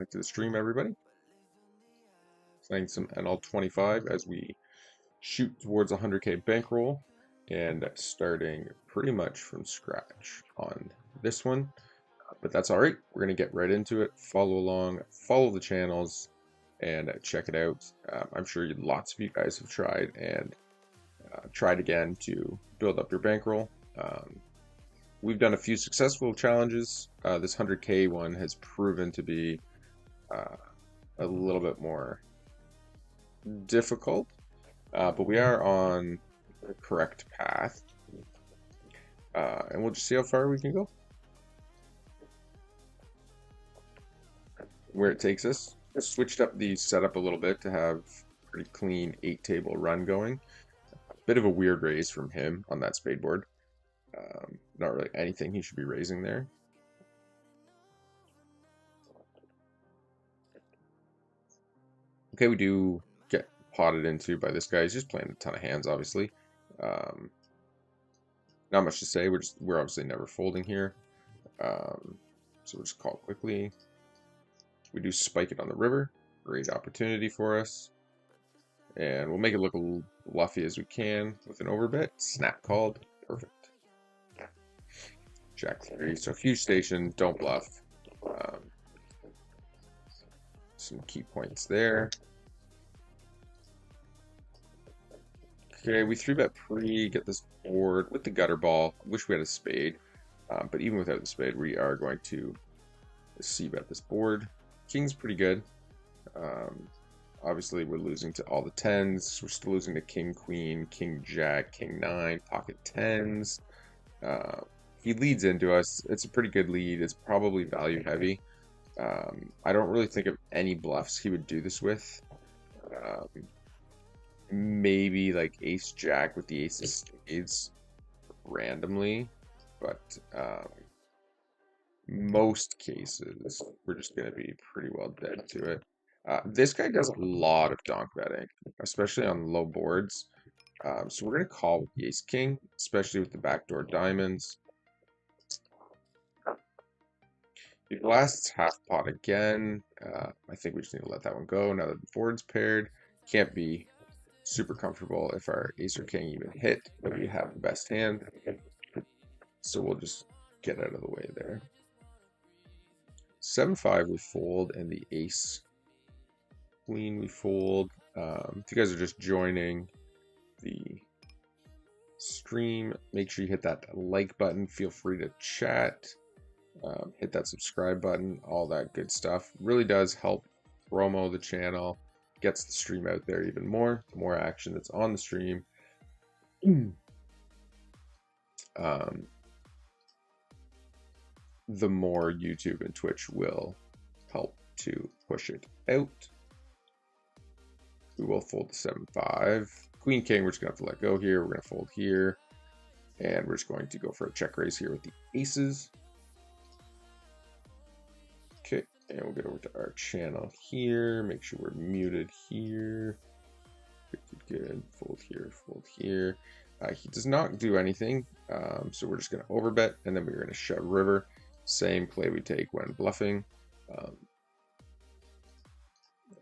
Back to the stream, everybody. Playing some NL25 as we shoot towards 100K bankroll and starting pretty much from scratch on this one. But that's all right. We're going to get right into it. Follow along, follow the channels, and check it out. I'm sure lots of you guys have tried and tried again to build up your bankroll. We've done a few successful challenges. This 100K one has proven to be a little bit more difficult, but we are on the correct path, and we'll just see how far we can go, where it takes us. I switched up the setup a little bit to have a pretty clean 8-table run going. A bit of a weird raise from him on that spade board. Not really anything he should be raising there. Okay, we do get potted into by this guy. He's just playing a ton of hands, obviously. Not much to say. We're obviously never folding here. So we'll just call quickly. We do spike it on the river. Great opportunity for us. And we'll make it look as bluffy as we can with an overbet. Snap called. Perfect. Jack 3. So huge station. Don't bluff. Some key points there. Okay, we 3-bet pre, get this board with the gutter ball. Wish we had a spade, but even without the spade, we are going to c-bet this board. King's pretty good. Obviously, we're losing to all the 10s. We're still losing to king, queen, king, jack, king, 9, pocket 10s. He leads into us. It's a pretty good lead. It's probably value heavy. I don't really think of any bluffs he would do this with. Maybe like ace jack with the ace of spades randomly, but most cases we're just going to be pretty well dead to it. This guy does a lot of donk betting, especially on low boards. So we're going to call with the ace king, especially with the backdoor diamonds. He blasts half pot again. I think we just need to let that one go now that the board's paired. Can't be super comfortable if our ace or king even hit, but we have the best hand. So we'll just get out of the way there. 7-5 we fold, and the ace queen we fold. If you guys are just joining the stream, make sure you hit that like button. Feel free to chat. Hit that subscribe button, all that good stuff. Really does help promo the channel, gets the stream out there even more. The more action that's on the stream, the more YouTube and Twitch will help to push it out. We will fold the 7-5. Queen king, we're just gonna have to let go here. We're gonna fold here, and we're just going to go for a check raise here with the aces. Okay, and we'll get over to our channel here. Make sure we're muted here. Good. Fold here, fold here. He does not do anything, so we're just going to overbet, and then we're going to shove river. Same play we take when bluffing.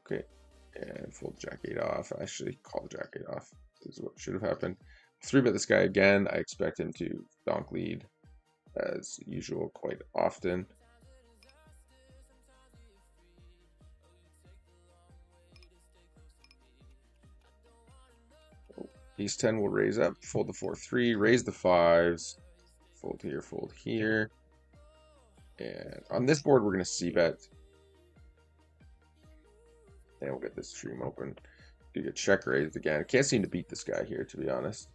Okay, and fold jack 8 off. Actually, call jack 8 off. This is what should have happened. 3-bet this guy again. I expect him to donk lead as usual quite often. Ace 10 will raise up, fold the 4-3, raise the 5s, fold here. And on this board, we're going to c-bet. And we'll get this stream open. Do get check raised again. Can't seem to beat this guy here, to be honest.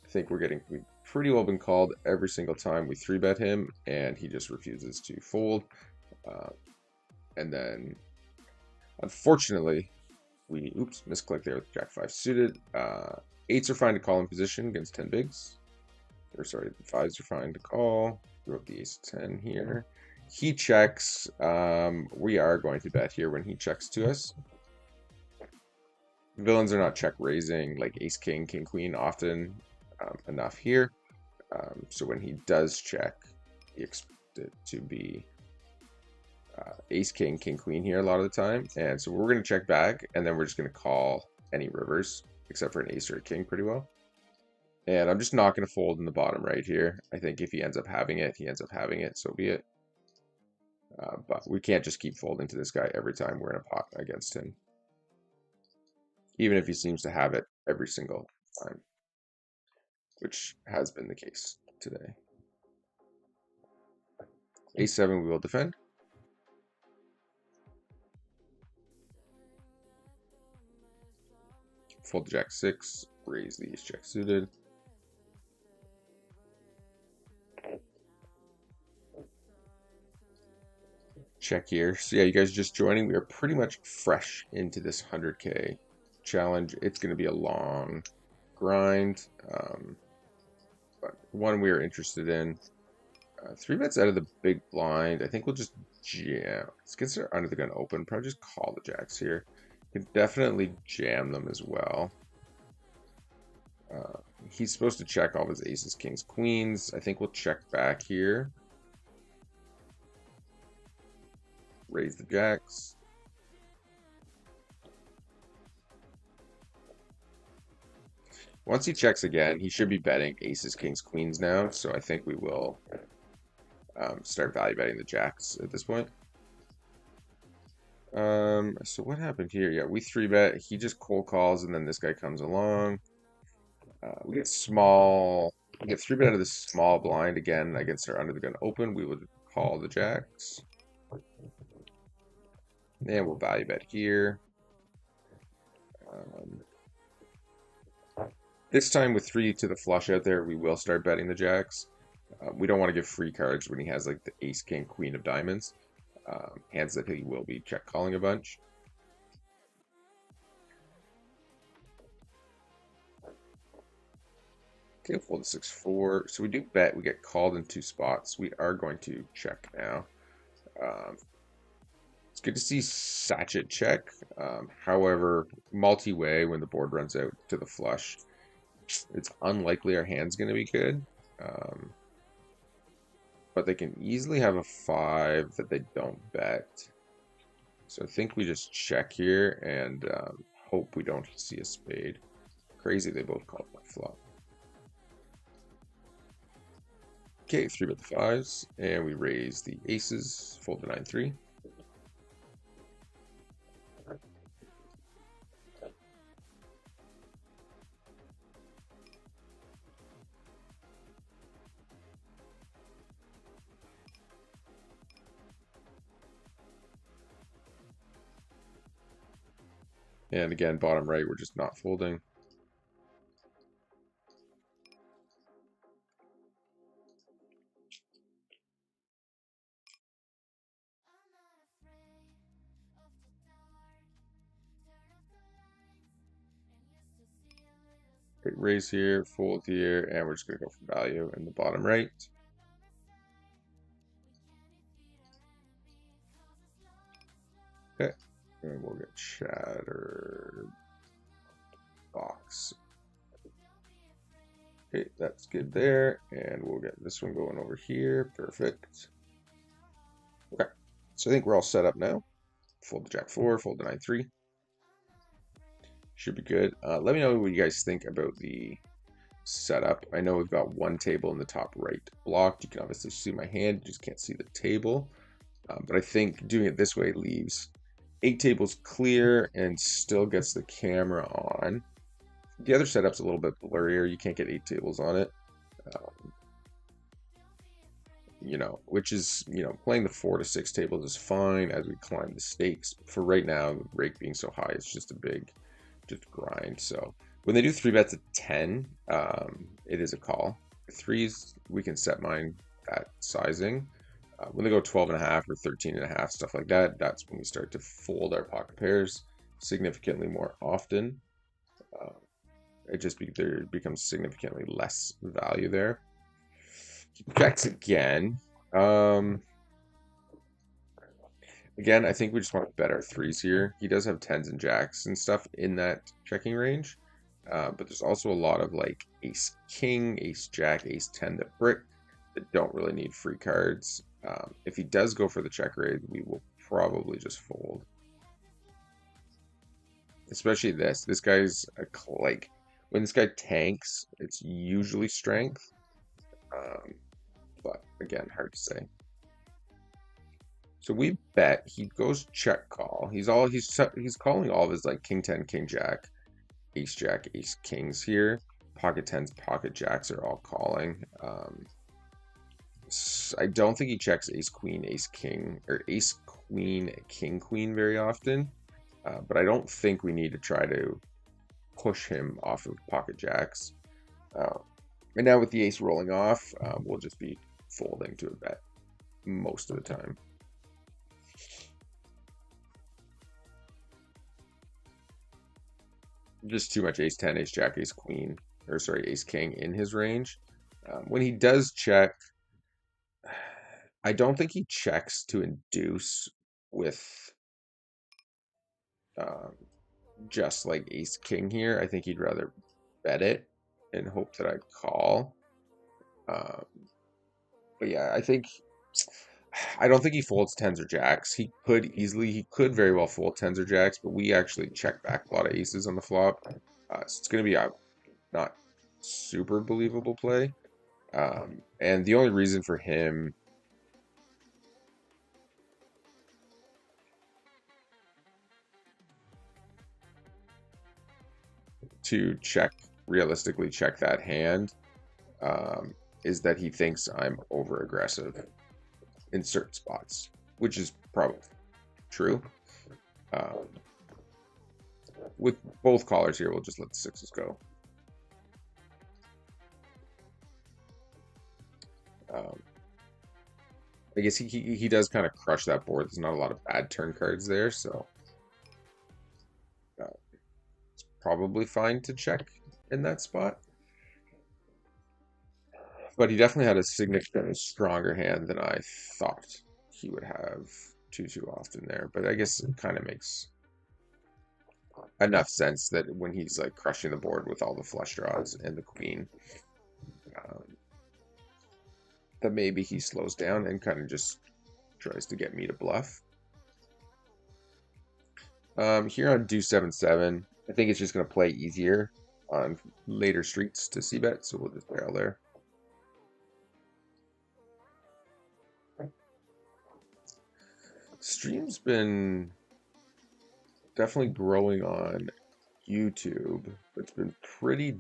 I think we've pretty well been called every single time we 3-bet him, and he just refuses to fold. And then, unfortunately, we, misclick there with jack 5 suited. 8s are fine to call in position against 10 bigs. Or sorry, the 5s are fine to call. Throw up the ace 10 here. He checks. We are going to bet here when he checks to us. Villains are not check raising like ace king, king queen often enough here. So when he does check, he expects it to be ace king, king queen here a lot of the time, and so we're going to check back, and then we're just going to call any rivers except for an ace or a king pretty well. And I'm just not going to fold in the bottom right here. I think if he ends up having it, he ends up having it, so be it. But we can't just keep folding to this guy every time we're in a pot against him, even if he seems to have it every single time, which has been the case today. A7 we will defend. Fold the jack 6, raise the ace jack suited. Check here. So yeah, you guys just joining. We are pretty much fresh into this 100K challenge. It's going to be a long grind, but one we are interested in. 3 bets out of the big blind. I think we'll just jam. Let's consider under the gun open. Probably just call the jacks here. You can definitely jam them as well. He's supposed to check all of his aces, kings, queens. I think we'll check back here. Raise the jacks. Once he checks again, he should be betting aces, kings, queens now. So I think we will start value betting the jacks at this point. So what happened here? Yeah, we 3-bet. He just cold calls, and then this guy comes along. We get small. We get 3-bet out of the small blind again against our under the gun open. We would call the jacks. And we'll value bet here. This time with 3 to the flush out there, we will start betting the jacks. We don't want to give free cards when he has like the ace, king, queen of diamonds. Hands that he will be check calling a bunch. Okay, fold the 6-4. So we do bet. We get called in 2 spots. We are going to check now. It's good to see Sachet check. However, multi-way when the board runs out to the flush, it's unlikely our hand's going to be good. But they can easily have a 5 that they don't bet. So I think we just check here and hope we don't see a spade. Crazy they both called my flop. Okay, 3-bet the 5s, and we raise the aces, fold the 9-3. And again, bottom right, we're just not folding. Great raise here, fold here, and we're just going to go for value in the bottom right. Okay, and we'll get chatter box. Okay, that's good there, and we'll get this one going over here. Perfect. Okay, so I think we're all set up now. Fold the jack 4, fold the 9-3. Should be good. Let me know what you guys think about the setup. I know we've got one table in the top right blocked. You can obviously see my hand, you just can't see the table. But I think doing it this way leaves 8 tables clear and still gets the camera on. The other setup's a little bit blurrier. You can't get 8 tables on it. You know, which is, you know, playing the 4 to 6 tables is fine as we climb the stakes. For right now, the rake being so high, it's just a big, just grind. So when they do 3 bets at 10, it is a call. 3s, we can set mine at sizing. When they go 12.5 or 13.5, stuff like that, that's when we start to fold our pocket pairs significantly more often. There becomes significantly less value there. Checks again. Again, I think we just want to bet our 3s here. He does have 10s and jacks and stuff in that checking range. But there's also a lot of like ace king, ace jack, ace 10 that brick that don't really need free cards. If he does go for the check raise, we will probably just fold. Especially this. This guy's like when this guy tanks, it's usually strength. But again, hard to say. So we bet he goes check call. He's calling all of his like king 10, king jack, ace kings here. Pocket tens, pocket jacks are all calling. I don't think he checks ace queen, ace king, or ace queen, king queen very often. But I don't think we need to try to push him off of pocket jacks. And now with the ace rolling off, we'll just be folding to a bet most of the time. Just too much ace 10, ace jack, ace queen, or sorry, ace king in his range. When he does check, I don't think he checks to induce with just like ace king here. I think he'd rather bet it and hope that I call. But yeah, I don't think he folds tens or jacks. He could very well fold tens or jacks, but we actually check back a lot of aces on the flop. So it's going to be a not super believable play. And the only reason for him to realistically check that hand is that he thinks I'm over aggressive in certain spots, which is probably true. With both callers here, we'll just let the sixes go. I guess he does kind of crush that board. There's not a lot of bad turn cards there, so it's probably fine to check in that spot. But he definitely had a significantly stronger hand than I thought he would have too often there. But I guess it kind of makes enough sense that when he's like crushing the board with all the flush draws and the queen, that maybe he slows down and kind of just tries to get me to bluff. Here on deuce 7-7, I think it's just going to play easier on later streets to c-bet, so we'll just barrel there. Stream's been definitely growing on YouTube. It's been pretty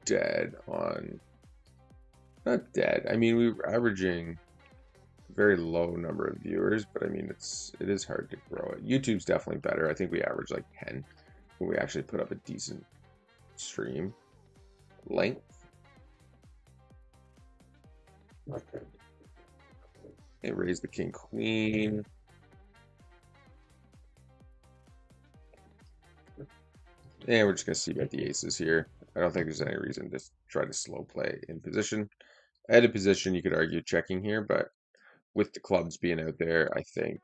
dead on, not dead. I mean, we were averaging a very low number of viewers, but I mean, it is hard to grow it. YouTube's definitely better. I think we average like 10 when we actually put up a decent stream length. Okay. They raise the king queen. And we're just going to see about the aces here. I don't think there's any reason to try to slow play in position. At a position, you could argue checking here, but with the clubs being out there, I think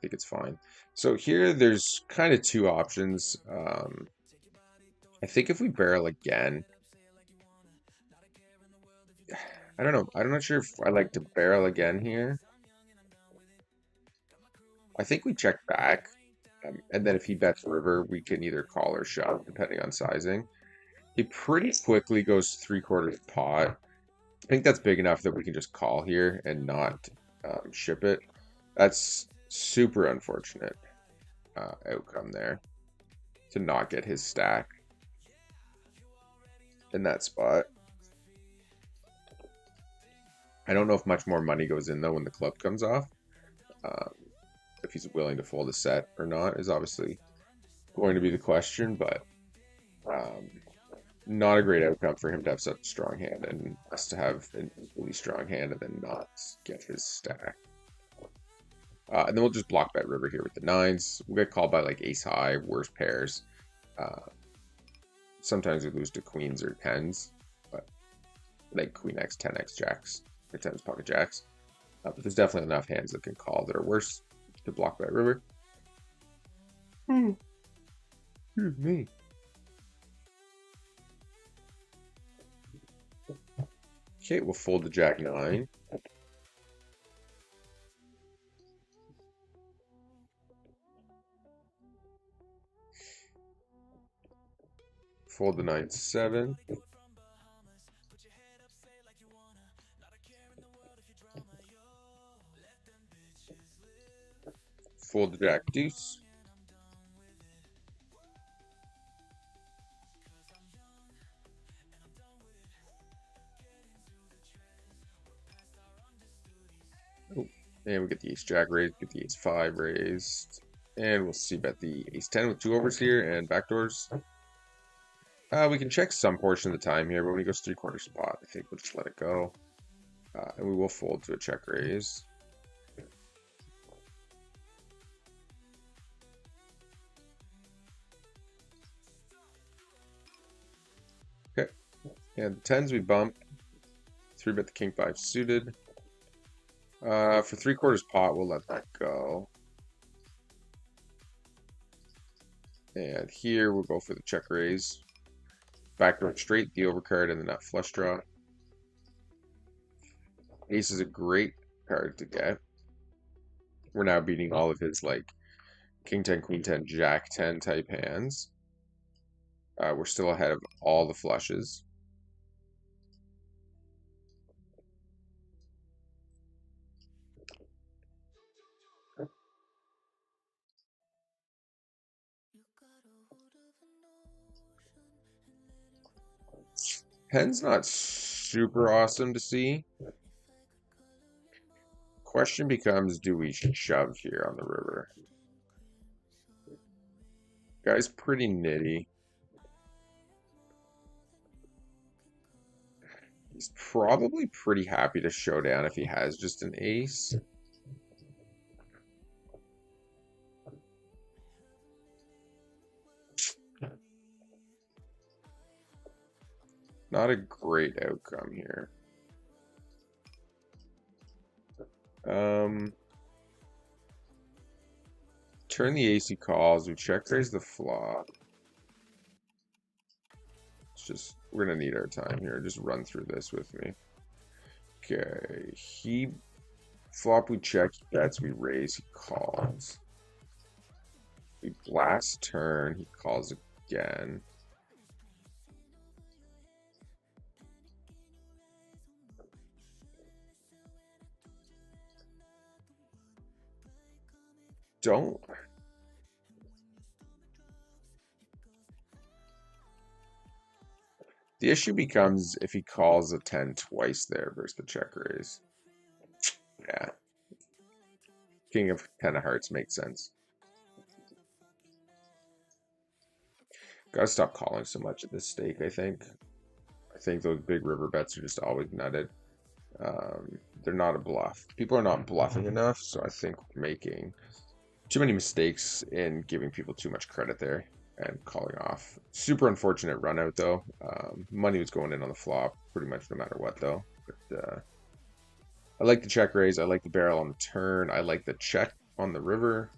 it's fine. So here, there's kind of two options. I think if we barrel again, I don't know. I'm not sure if I like to barrel again here. I think we check back. And then if he bets river, we can either call or shove, depending on sizing. He pretty quickly goes 3/4 pot. I think that's big enough that we can just call here and not ship it. That's super unfortunate outcome there to not get his stack in that spot. I don't know if much more money goes in, though, when the club comes off. If he's willing to fold a set or not is obviously going to be the question, but not a great outcome for him to have such a strong hand and us to have an equally strong hand and then not get his stack. And then we'll just block bet river here with the nines. We'll get called by like ace high, worse pairs. Sometimes we lose to queens or tens, but like queen x, 10x jacks, or tens pocket jacks. But there's definitely enough hands that can call that are worse to block bet river. Excuse me. Okay, we'll fold the jack nine. Fold the 9-7. Fold the jack deuce. Oh, and we get the ace jack raised, get the ace 5 raised. And we'll see bet the ace 10 with 2 overs here and backdoors. We can check some portion of the time here, but when he goes 3/4 pot, I think we'll just let it go. And we will fold to a check raise. Okay, and the 10s we bump. 3-bet the king 5 suited. For 3/4 pot, we'll let that go. And here we'll go for the check raise. Backdoor straight, the overcard, and the nut flush draw. Ace is a great card to get. We're now beating all of his like king 10, queen 10, jack 10 type hands. We're still ahead of all the flushes. Hen's not super awesome to see. Question becomes, do we shove here on the river? Guy's pretty nitty. He's probably pretty happy to show down if he has just an ace. Not a great outcome here. Turn the ace he calls. We check raise the flop. It's just, we're gonna need our time here. Just run through this with me. Okay, he flop we check, he bets, we raise, he calls. We blast turn, he calls again. Don't. The issue becomes if he calls a 10 twice there versus the check raise. Yeah. King of 10 of hearts makes sense. Gotta stop calling so much at this stake, I think. I think those big river bets are just always nutted. They're not a bluff. People are not bluffing enough, so I think we're making too many mistakes in giving people too much credit there and calling off. Super unfortunate run out though. Money was going in on the flop pretty much no matter what though. But I like the check raise. I like the barrel on the turn. I like the check on the river.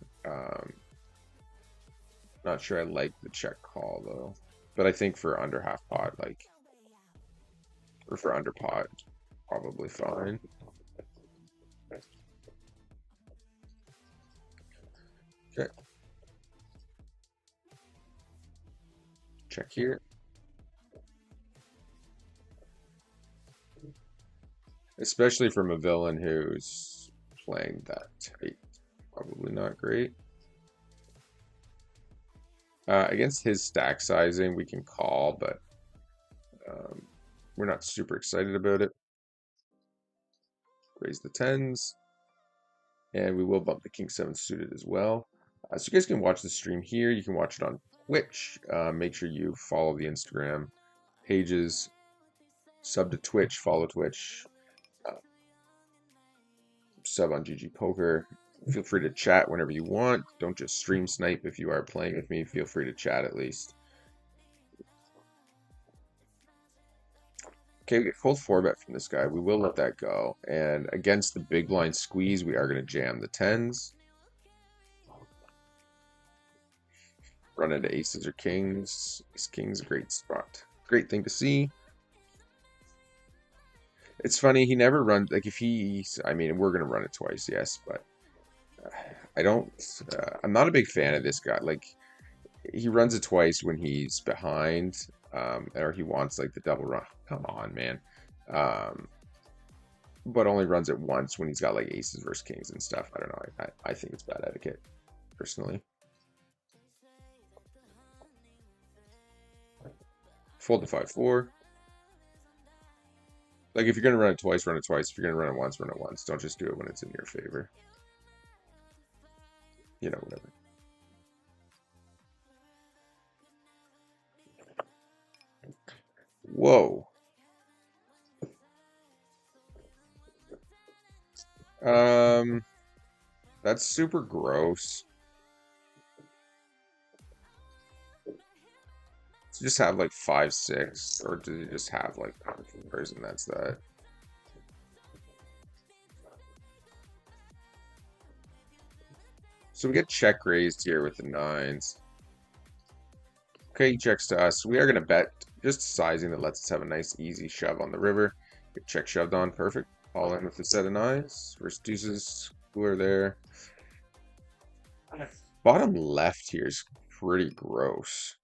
Not sure I like the check call though. But I think for under half pot, like, or for under pot, probably fine. Okay. Check here. Especially from a villain who's playing that tight. Probably not great. Against his stack sizing, we can call, but we're not super excited about it. Raise the 10s. And we will bump the king 7 suited as well. So you guys can watch the stream here. You can watch it on Twitch. Make sure you follow the Instagram pages. Sub to Twitch. Follow Twitch. Sub on GGPOKER. Feel free to chat whenever you want. Don't just stream snipe if you are playing with me. Feel free to chat at least. Okay, we get cold 4-bet from this guy. We will let that go. And against the big blind squeeze, we are going to jam the 10s. Run into aces or kings. Ace king's a great spot. Great thing to see. It's funny, he never runs, like if he's, I mean, we're going to run it twice, yes, but I don't, I'm not a big fan of this guy. Like, he runs it twice when he's behind, or he wants like the double run. Come on, man. Um, but only runs it once when he's got like aces versus kings and stuff. I don't know. I think it's bad etiquette, personally. Fold to 5-4. Like, if you're going to run it twice, run it twice. If you're going to run it once, run it once. Don't just do it when it's in your favor. You know, whatever. Whoa. That's super gross. To just have like 5-6, or do you just have like numbers and that's that? So we get check raised here with the nines. Okay, he checks to us. We are gonna bet, just sizing that lets us have a nice easy shove on the river. Get check shoved on, perfect. All in with the set of nines. Versus deuces, cooler there. Bottom left here is pretty gross.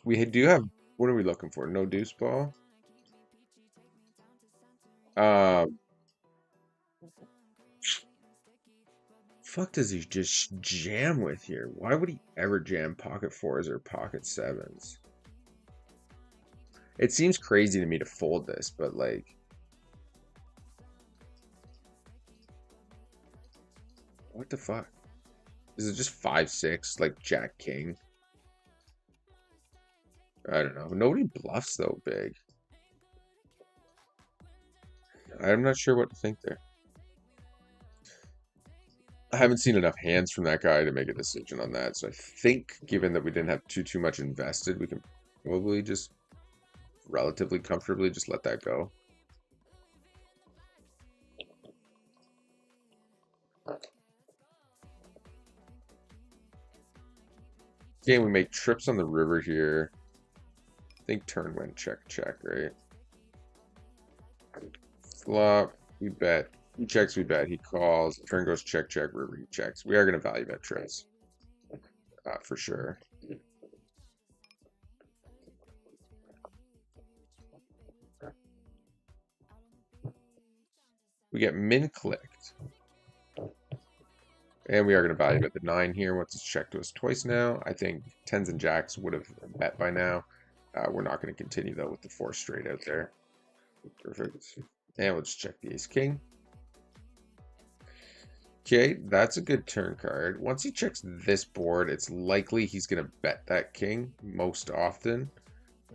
We do have, what are we looking for? No deuce ball. Fuck does he just jam with here? Why would he ever jam pocket fours or pocket sevens? It seems crazy to me to fold this, but like, what the fuck? Is it just 5-6 like Jack King? I don't know. Nobody bluffs though big. I'm not sure what to think there. I haven't seen enough hands from that guy to make a decision on that. So I think, given that we didn't have too much invested, we can probably just relatively comfortably just let that go. Okay, we make trips on the river here. I think turn went check, right? Flop, we bet. He checks, we bet. He calls. Turn goes check, river, he checks. We are going to value bet trips. For sure. We get min clicked. And we are going to value bet the 9 here once it's checked to us twice now. I think 10s and jacks would have bet by now. We're not going to continue, though, with the 4 straight out there. Perfect. And we'll just check the ace king. Okay, that's a good turn card. Once he checks this board, it's likely he's going to bet that king most often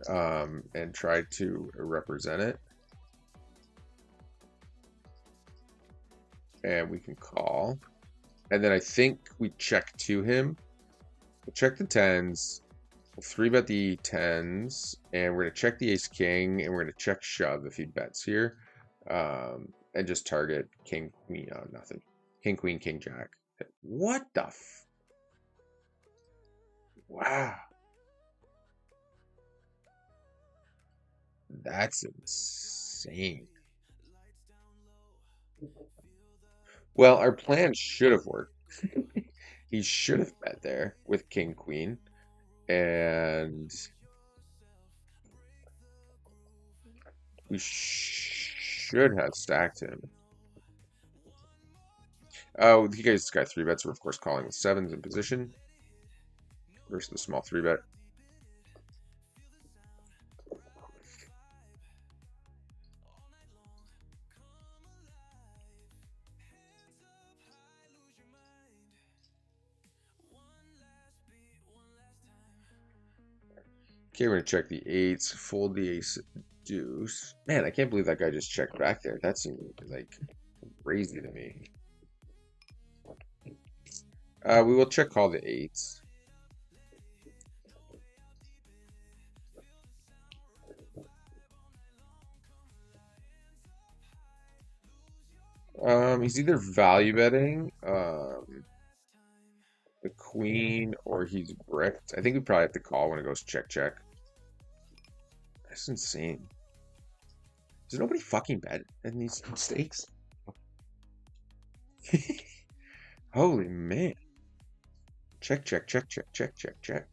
and try to represent it. And we can call. And then I think we check to him. We'll check the 10s. We'll 3-bet the 10s. And we're going to check the ace king. And we're going to check shove if he bets here. And just target king, queen. Nothing. King, queen, king, jack. What the f... Wow. That's insane. Well, our plan should have worked. He should have bet there with king, queen. And we should have stacked him. Oh, you guys got 3-bets. We're, of course, calling with 7s in position versus the small 3-bet. Okay, we're going to check the 8s, fold the ace deuce. Man, I can't believe that guy just checked back there. That seemed like crazy to me. We will check call the 8s. He's either value betting the queen or he's bricked. I think we probably have to call when it goes check. That's insane. Does nobody fucking bet in these stakes? Holy man. Check, check, check, check, check, check, check.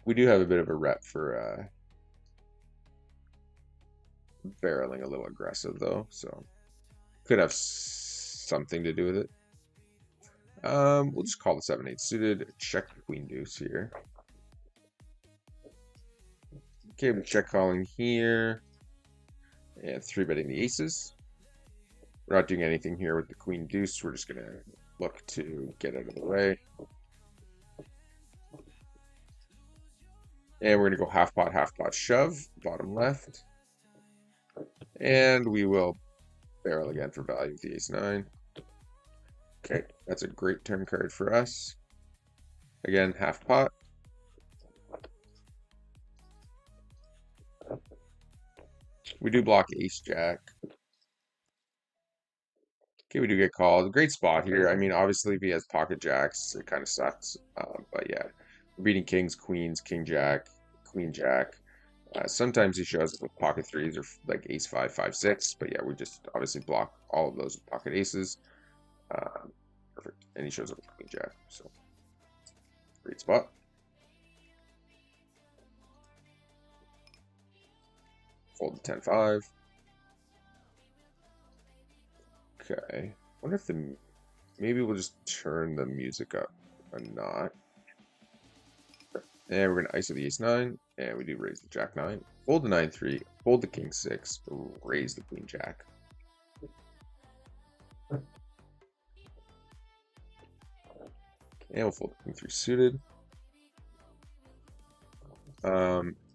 We do have a bit of a rep for barreling a little aggressive though, so could have something to do with it. We'll just call the 7-8 suited, check the queen deuce here. Okay, we're check calling here and 3-betting the aces. We're not doing anything here with the queen deuce. We're just gonna look to get out of the way. And we're gonna go half pot shove, bottom left. And we will barrel again for value with the ace-9. Okay, that's a great turn card for us. Again, half pot. We do block ace-jack. Okay, we do get called. Great spot here. I mean, obviously, if he has pocket jacks, it kind of sucks. But yeah, we're beating kings, queens, king-jack, queen-jack. Sometimes he shows up with pocket threes or like ace-5, 5-6. But yeah, we just obviously block all of those with pocket aces. Perfect. And he shows up with queen-jack. So, great spot. Fold the 10-5. Okay. Wonder if maybe we'll just turn the music up a knot. And we're gonna ISO the ace-9, and we do raise the jack-9. Fold the 9-3, fold the king-6, raise the queen-jack. And we'll fold the king-3 suited.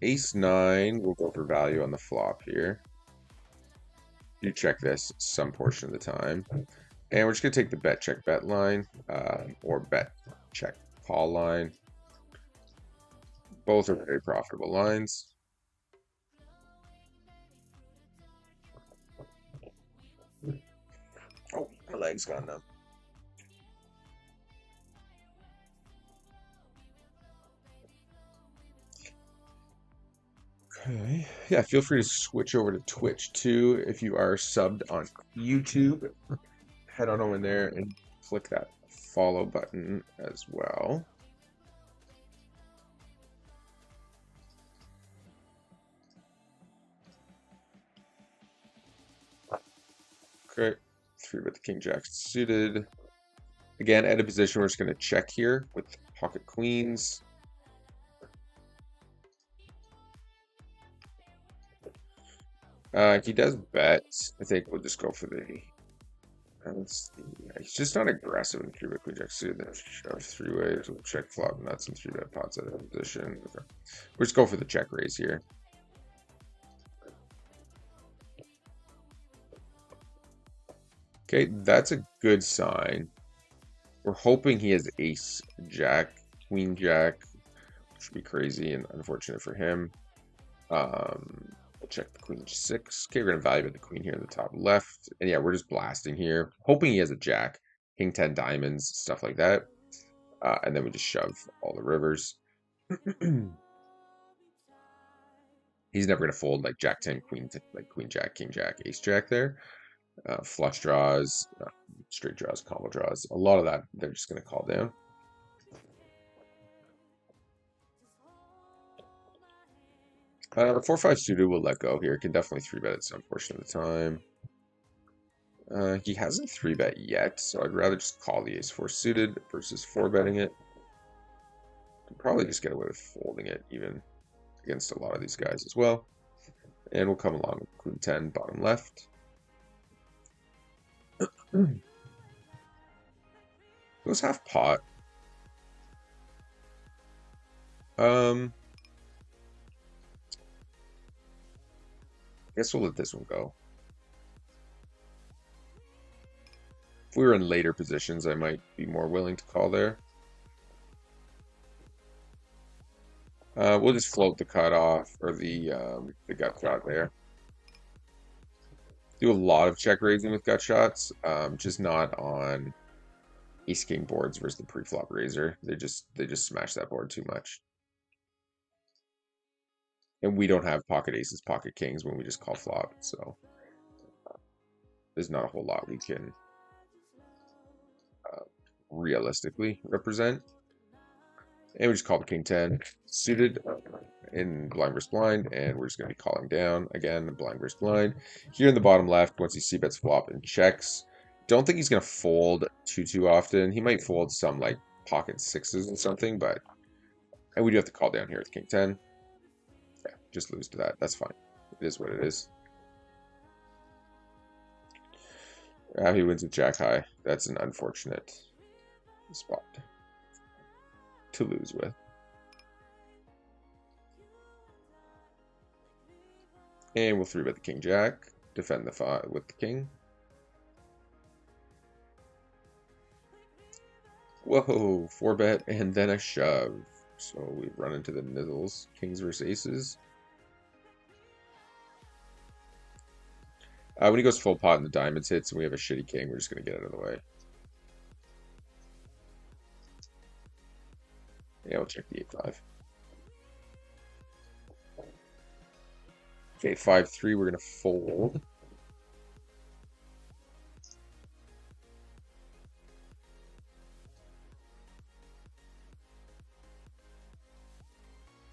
Ace-9, we'll go for value on the flop here. You check this some portion of the time. And we're just going to take the bet check bet line or bet check call line. Both are very profitable lines. Oh, my leg's gone now. Okay. Yeah, feel free to switch over to Twitch too if you are subbed on YouTube. Head on over there and click that follow button as well. Okay, 3-bet the king jack suited. Again, at a position we're just going to check here with pocket queens. He does bet. I think we'll just go for the. He's just not aggressive in 3-bet queen jack suited. Then shove 3 ways. We'll check flop nuts and 3-bet pots out of position. Okay. We'll just go for the check raise here. Okay, that's a good sign. We're hoping he has ace jack, queen jack, which would be crazy and unfortunate for him. Check the queen 6. Okay, we're gonna value the queen here in the top left. And yeah, we're just blasting here, hoping he has a jack, king 10 diamonds, stuff like that. And then we just shove all the rivers. He's never gonna fold like jack 10, queen, like queen jack, king jack, ace jack there. Flush draws, straight draws, combo draws. A lot of that they're just gonna call down. The 4-5 suited will let go here. Can definitely 3-bet at some portion of the time. He hasn't 3-bet yet, so I'd rather just call the ace-4 suited versus 4-betting it. Could probably just get away with folding it even against a lot of these guys as well. And we'll come along with queen 10 bottom left. Goes half pot. I guess we'll let this one go. If we were in later positions, I might be more willing to call there. We'll just float the cutoff or the gut shot there. Do a lot of check raising with gut shots, just not on ace king boards versus the pre-flop raiser. They just smash that board too much. And we don't have pocket aces, pocket kings when we just call flop, so there's not a whole lot we can realistically represent. And we just call the king 10 suited in blind versus blind, and we're just going to be calling down again, blind versus blind. Here in the bottom left, once he c-bets flop and checks, don't think he's going to fold too often. He might fold some like pocket sixes and something, but and we do have to call down here with king 10. Yeah, just lose to that. That's fine. It is what it is. He wins with jack high. That's an unfortunate spot to lose with. And we'll 3-bet the king jack, defend the 5 with the king. Whoa, 4-bet and then a shove. So we run into the nizzles, kings versus aces. When he goes full pot and the diamonds hits and we have a shitty king, we're just going to get out of the way. Yeah, we'll check the 8-5. Okay, 5-3, we're going to fold.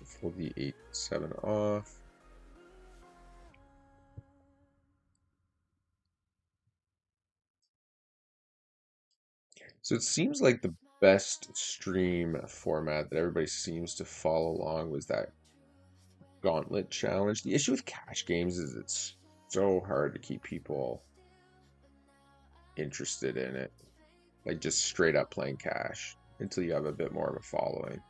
Fold the 8-7 off. So it seems like the best stream format that everybody seems to follow along was that gauntlet challenge. The issue with cash games is it's so hard to keep people interested in it. Like just straight up playing cash until you have a bit more of a following.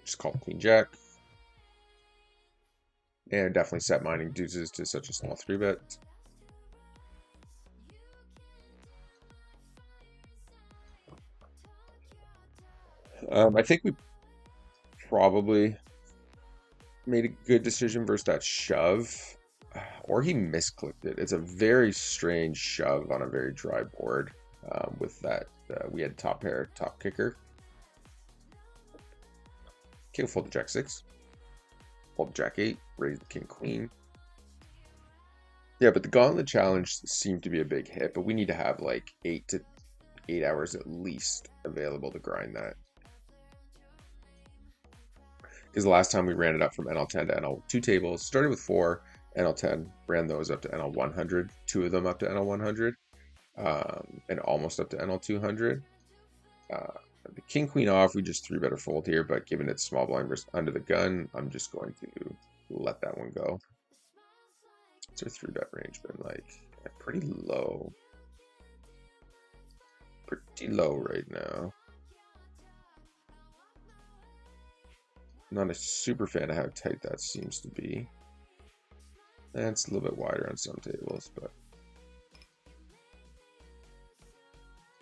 Just call queen jack. And definitely set mining deuces to such a small 3-bet. I think we probably made a good decision versus that shove. Or he misclicked it. It's a very strange shove on a very dry board with that. We had top pair, top kicker. King fold the jack 6. Fold jack 8. Raise the king queen. Yeah, but the gauntlet challenge seemed to be a big hit, but we need to have like 8 to 8 hours at least available to grind that. Because the last time we ran it up from NL10 to NL2 tables, started with 4, NL10, ran those up to NL100, 2 of them up to NL100, and almost up to NL200. The king queen off, we just 3-bet or fold here, but given it's small blind versus under the gun, I'm just going to let that one go. What's our 3-bet range been like? Yeah, pretty low. Pretty low right now. Not a super fan of how tight that seems to be. And it's a little bit wider on some tables, but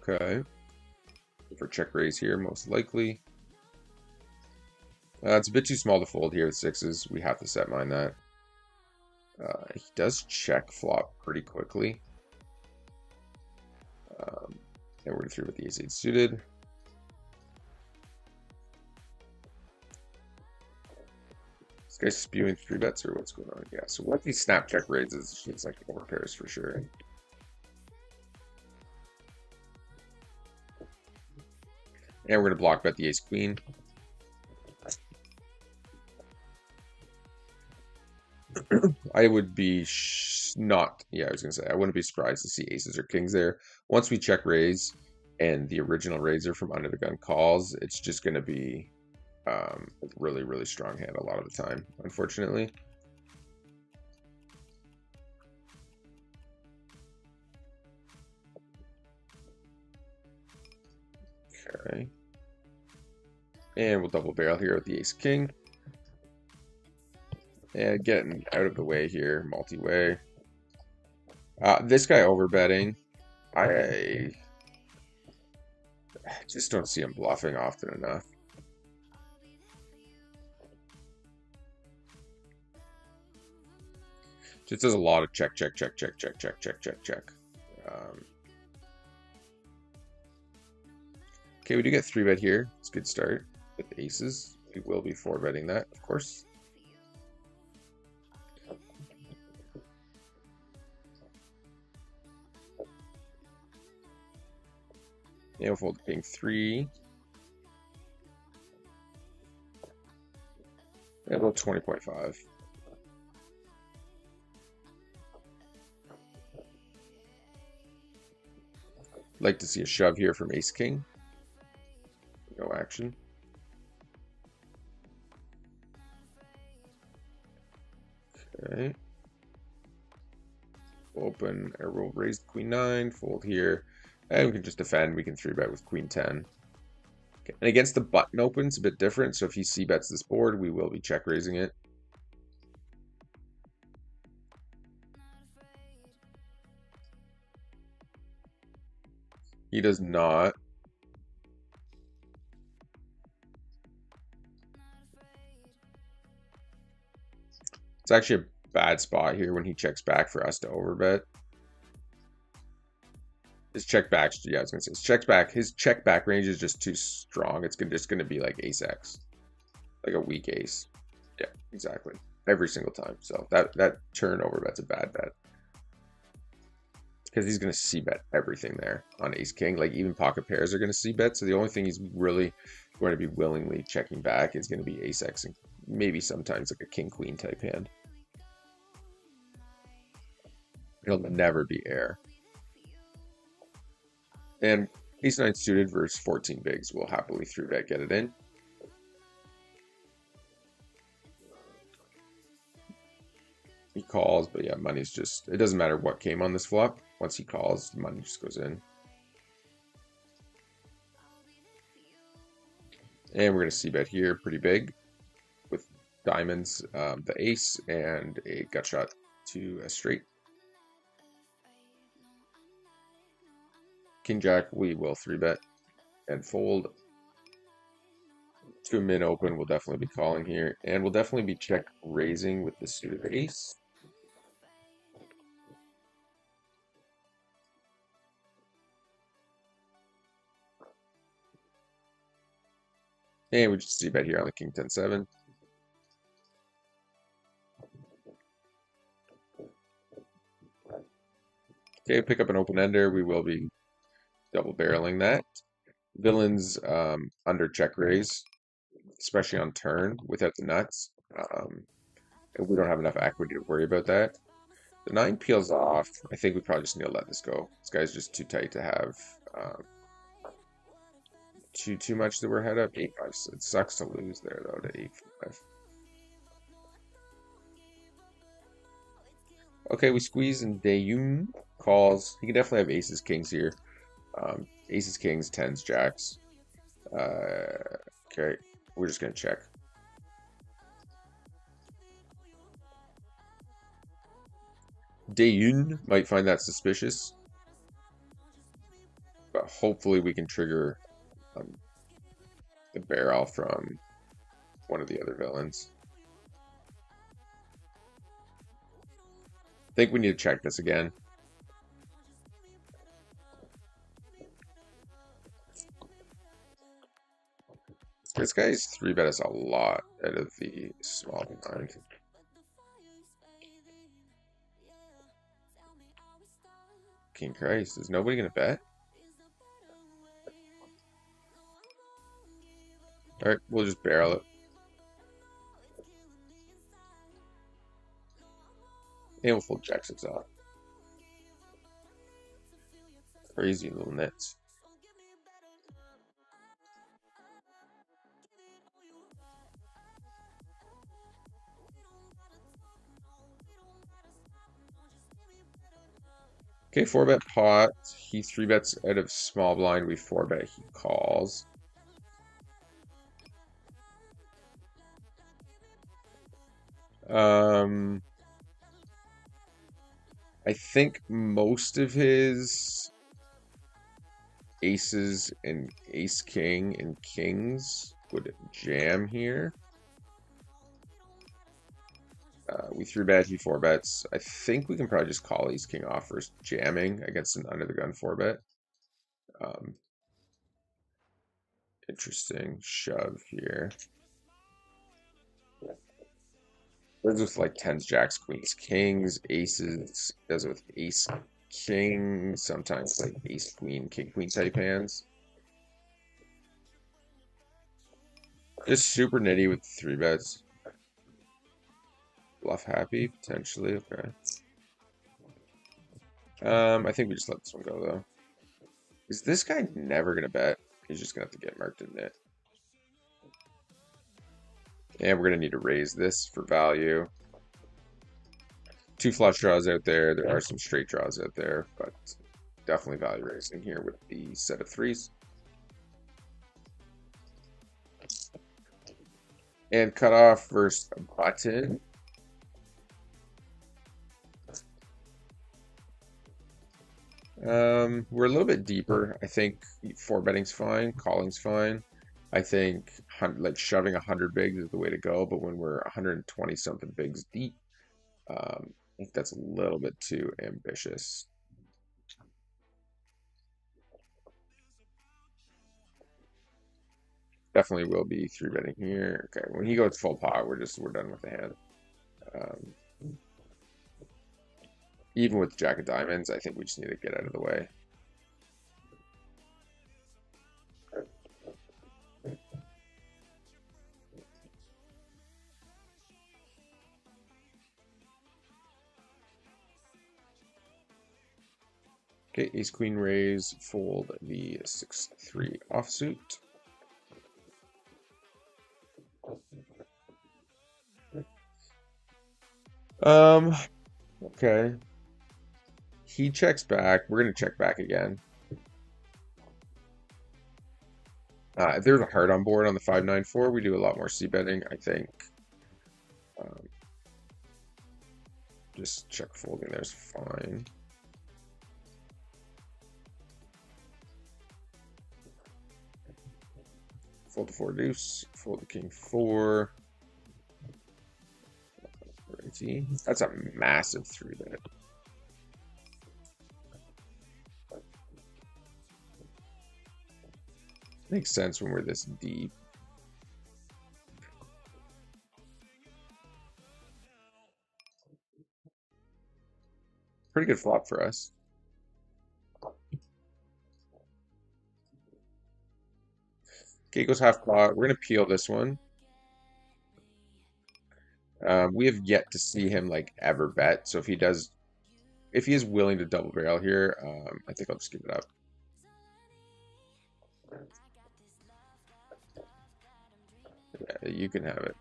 okay. For check raise here, most likely. It's a bit too small to fold here with 6s. We have to set mine that. He does check flop pretty quickly. And we're going to 3 with the ace-8 suited. This guy's spewing 3-bets or what's going on? Yeah, so what these snap check raises, it's like 4 pairs for sure. And we're going to block bet the ace queen. I would be not, yeah, I was going to say, I wouldn't be surprised to see aces or kings there. Once we check raise and the original raiser from under the gun calls, it's just going to be a really, really strong hand a lot of the time, unfortunately. Okay. And we'll double barrel here with the ace king. And getting out of the way here, multi-way. This guy overbetting. I just don't see him bluffing often enough. Just does a lot of check, check, check, check, check, check, check, check, check. Okay, we do get 3-bet here. It's a good start with aces. We will be 4-betting that, of course. Now we'll fold king 3. And about 20.5. Like to see a shove here from ace king. No action. Okay. Open, or we'll raise the queen 9, fold here, and we can just defend. We can 3-bet with queen 10. Okay. And against the button open, it's a bit different. So if he c-bets this board, we will be check raising it. He does not. It's actually a bad spot here when he checks back for us to overbet. His check back, yeah, I was gonna say his check back range is just too strong. It's just gonna be like ace X, like a weak ace. Yeah, exactly. Every single time. So that turn overbet's a bad bet. Because he's gonna c-bet everything there on ace king. Like even pocket pairs are gonna c-bet. So the only thing he's really going to be willingly checking back is gonna be ace X and maybe sometimes like a king queen type hand. It'll never be air. And ace 9 suited versus 14 bigs will happily 3-bet get it in. He calls, but yeah, money's just, it doesn't matter what came on this flop. Once he calls, the money just goes in. And we're going to c-bet here pretty big with diamonds, the ace, and a gut shot to a straight. King Jack, we will 3-bet and fold. To a min open, we'll definitely be calling here. And we'll definitely be check raising with the suited ace. And we just c-bet here on the king 10-7. Okay, pick up an open ender. We will be double barreling that. Villains under check raise, especially on turn without the nuts. We don't have enough equity to worry about that. The 9 peels off. I think we probably just need to let this go. This guy's just too tight to have too much that we're head up. 8-5. It sucks to lose there though to 8-5. Okay, we squeeze and Dayun calls. He can definitely have aces, kings here. Aces, kings, 10s, jacks. Okay, we're just gonna check. Dayun might find that suspicious, but hopefully we can trigger the barrel from one of the other villains. I think we need to check this again. This guy's 3-bet us a lot out of the small blind. King Christ, is nobody gonna bet? Alright, we'll just barrel it. And we'll fold jack 6 off. Crazy little nits. Okay, 4-bet pot. He 3-bets out of small blind. We 4-bet. He calls. I think most of his aces and ace king and kings would jam here. We 3-bet, he 4-bets. I think we can probably just call ace king off first jamming against an under the gun 4-bet. interesting shove here. Does with like tens, jacks, queens, kings, aces. Does it with ace, king. Sometimes like ace, queen, king, queen type hands. Just super nitty with 3 bets. Bluff happy potentially. Okay. I think we just let this one go though. Is this guy never gonna bet? He's just gonna have to get marked in it. And we're gonna need to raise this for value. 2 flush draws out there. There are some straight draws out there, but definitely value raising here with the set of 3s. And cut off versus a button. We're a little bit deeper. I think 4-betting's fine, calling's fine. I think like shoving 100 bigs is the way to go, but when we're 120 something bigs deep, I think that's a little bit too ambitious. Definitely will be 3-betting here. Okay, when he goes full pot, we're done with the hand. Even with Jack of Diamonds, I think we just need to get out of the way. Okay, ace queen raise, fold the 6-3 offsuit. Okay. He checks back. We're gonna check back again. If there's a heart on board on the 5-9-4, we do a lot more c-betting, I think. Just check folding there's fine. Fold the 4 deuce, fold the king 4. That's a massive 3-bet. Makes sense when we're this deep. Pretty good flop for us. Okay, goes half pot. We're gonna peel this one. We have yet to see him like ever bet. So if he is willing to double barrel here, I think I'll just give it up. Yeah, you can have it.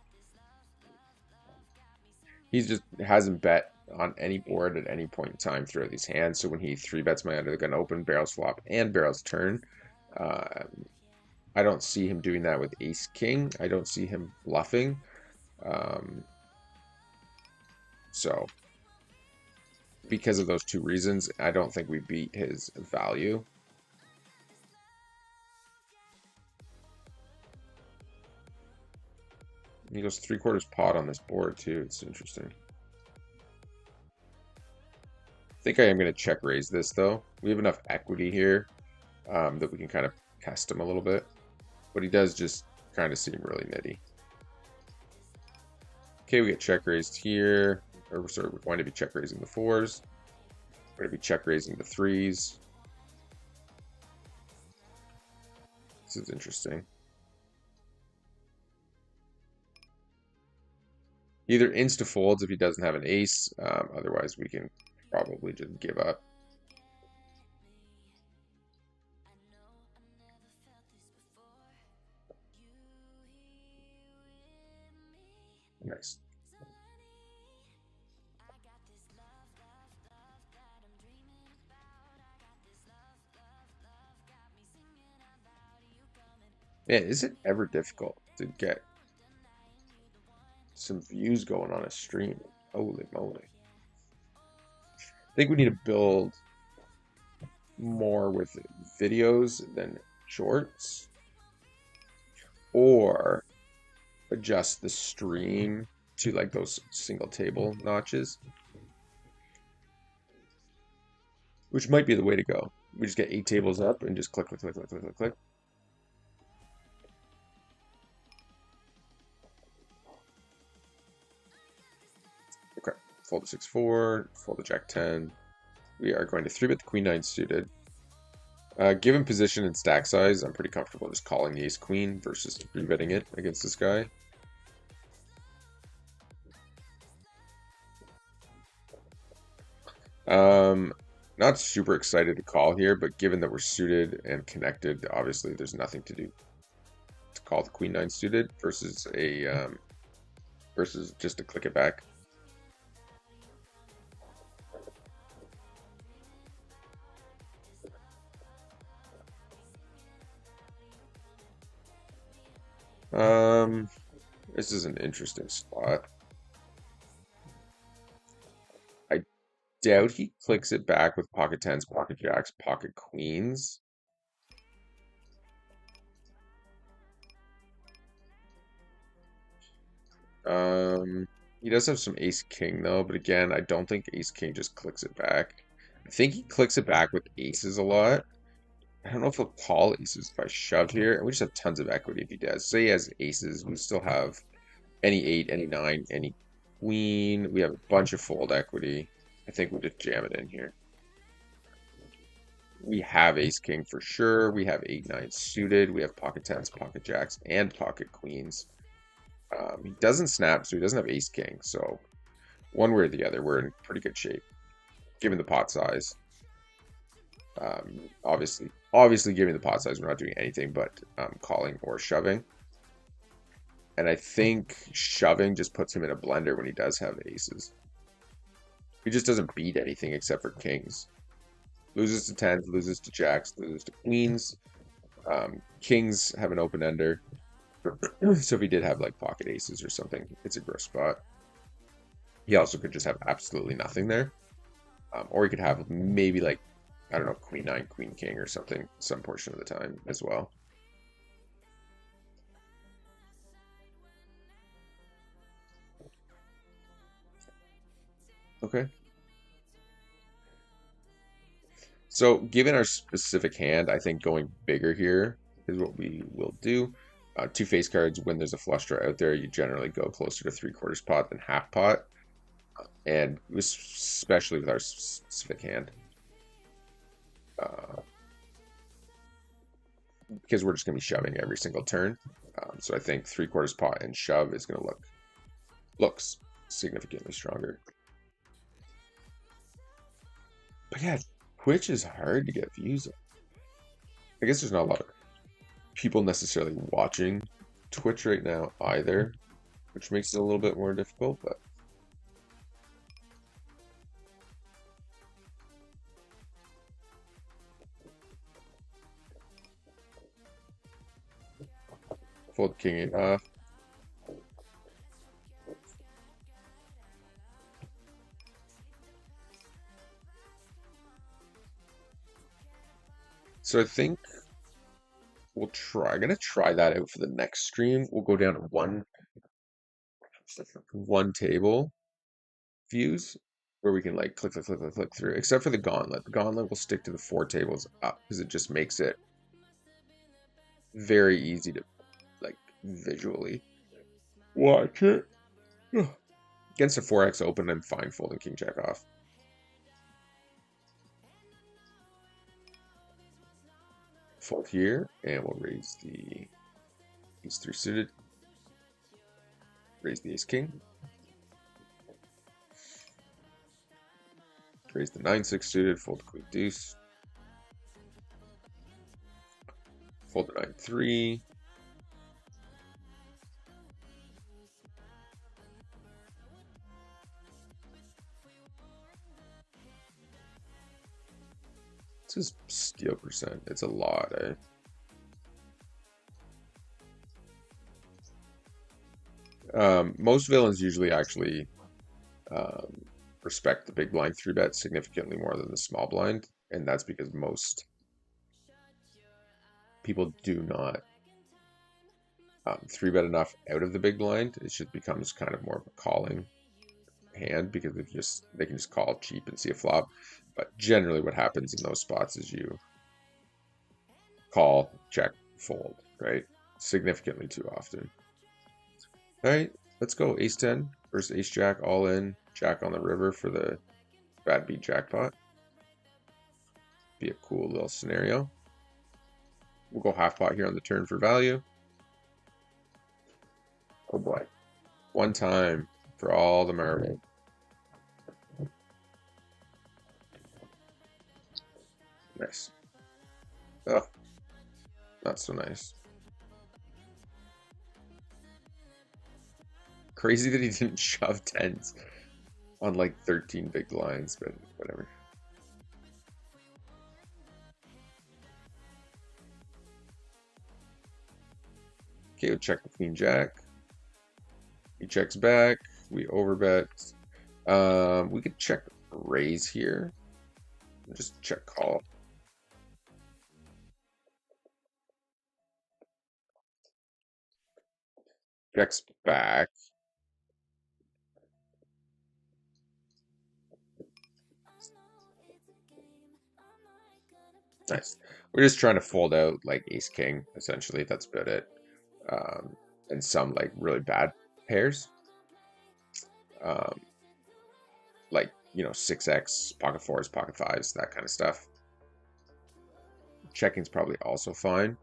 He just hasn't bet on any board at any point in time throughout these hands. So when he 3-bets my under the gun open, barrels flop, and barrels turn, I don't see him doing that with ace king. I don't see him bluffing. So because of those 2 reasons, I don't think we beat his value. He goes 3/4 pot on this board too. It's interesting. I think I am going to check raise this though. We have enough equity here that we can kind of test him a little bit. But he does just kind of seem really nitty. Okay, we get check raised here. Or sorry, we're going to be check raising the 4s. We're going to be check raising the 3s. This is interesting. Either insta folds if he doesn't have an ace. Otherwise, we can probably just give up. Nice. Man, is it ever difficult to get some views going on a stream? Holy moly. I think we need to build more with videos than shorts, or adjust the stream to like those single table notches, which might be the way to go. We just get 8 tables up and just click, click, click, click, click, click, click. fold to 6-4, fold to Jack-10. We are going to 3-bet the Queen-9 suited. Given position and stack size, I'm pretty comfortable just calling the Ace-Queen versus 3-betting it against this guy. Not super excited to call here, but given that we're suited and connected, obviously there's nothing to do to call the Queen-9 suited versus a versus just to click it back. This is an interesting spot. I doubt he clicks it back with pocket tens, pocket jacks, pocket queens. He does have some ace king though, but again, I don't think ace king just clicks it back. I think he clicks it back with aces a lot. I don't know if he'll call aces if I shove here, and we just have tons of equity if he does. Say he has aces, we still have any 8, any 9, any queen. We have a bunch of fold equity. I think we'll just jam it in here. We have ace king for sure. We have 8, 9 suited. We have pocket tens, pocket jacks, and pocket queens. He doesn't snap, so he doesn't have ace king. So one way or the other, we're in pretty good shape, given the pot size. Obviously, given the pot size, we're not doing anything but calling or shoving. And I think shoving just puts him in a blender when he does have aces. He just doesn't beat anything except for kings. Loses to tens, loses to jacks, loses to queens. Kings have an open ender. So if he did have like pocket aces or something, it's a gross spot. He also could just have absolutely nothing there. Or he could have maybe like, I don't know, queen 9, queen king or something some portion of the time as well. Okay. So given our specific hand, I think going bigger here is what we will do. 2 face cards, when there's a flush draw out there, you generally go closer to 3/4 pot than half pot. And especially with our specific hand. Because we're just going to be shoving every single turn. So I think 3/4 pot and shove is going to looks significantly stronger. But yeah, Twitch is hard to get views on. I guess there's not a lot of people necessarily watching Twitch right now either, which makes it a little bit more difficult, but fold king 8 off. So I think I'm gonna try that out for the next stream. We'll go down to one table views where we can like click through, except for the gauntlet. The gauntlet will stick to the 4 tables up because it just makes it very easy to like visually watch it. Against a 4x open, I'm fine folding king jack off. Fold here, and we'll raise the ace 3 suited. Raise the ace king. Raise the 9-6 suited, fold the queen deuce. Fold the 9-3. What's his steal percent? It's a lot, eh? Most villains usually actually respect the big blind 3-bet significantly more than the small blind, and that's because most people do not 3-bet enough out of the big blind. It just becomes kind of more of a calling hand because they can just call cheap and see a flop. But generally what happens in those spots is you call, check, fold, right? Significantly too often. All right, let's go ace 10. First ace jack all in, jack on the river for the bad beat jackpot. Be a cool little scenario. We'll go half pot here on the turn for value. Oh boy. One time for all the marble. Nice. Oh, not so nice. Crazy that he didn't shove tens on like 13 big blinds, but whatever. Okay, we'll check the queen jack. He checks back. We overbet. We could check raise here. Just check call. Checks back. Nice. We're just trying to fold out like ace king, essentially. That's about it. And some like really bad pairs. Like, you know, 6x, pocket fours, pocket fives, that kind of stuff. Checking's probably also fine.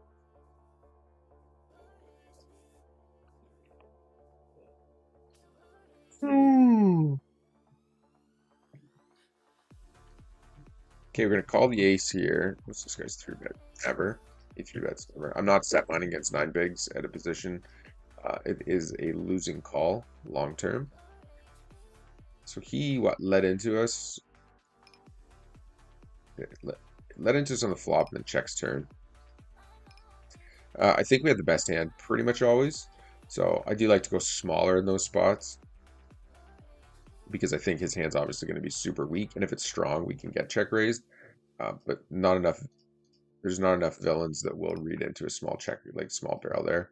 Okay, we're gonna call the ace here. What's this guy's 3-bet? Ever. He 3-bets ever. I'm not set mine against 9 bigs at a position. It is a losing call long term. So he led into us. Led into us on the flop and then checks turn. I think we had the best hand pretty much always. So I do like to go smaller in those spots, because I think his hand's obviously going to be super weak, and if it's strong, we can get check raised, but not enough. There's not enough villains that will read into a small check, like small barrel there,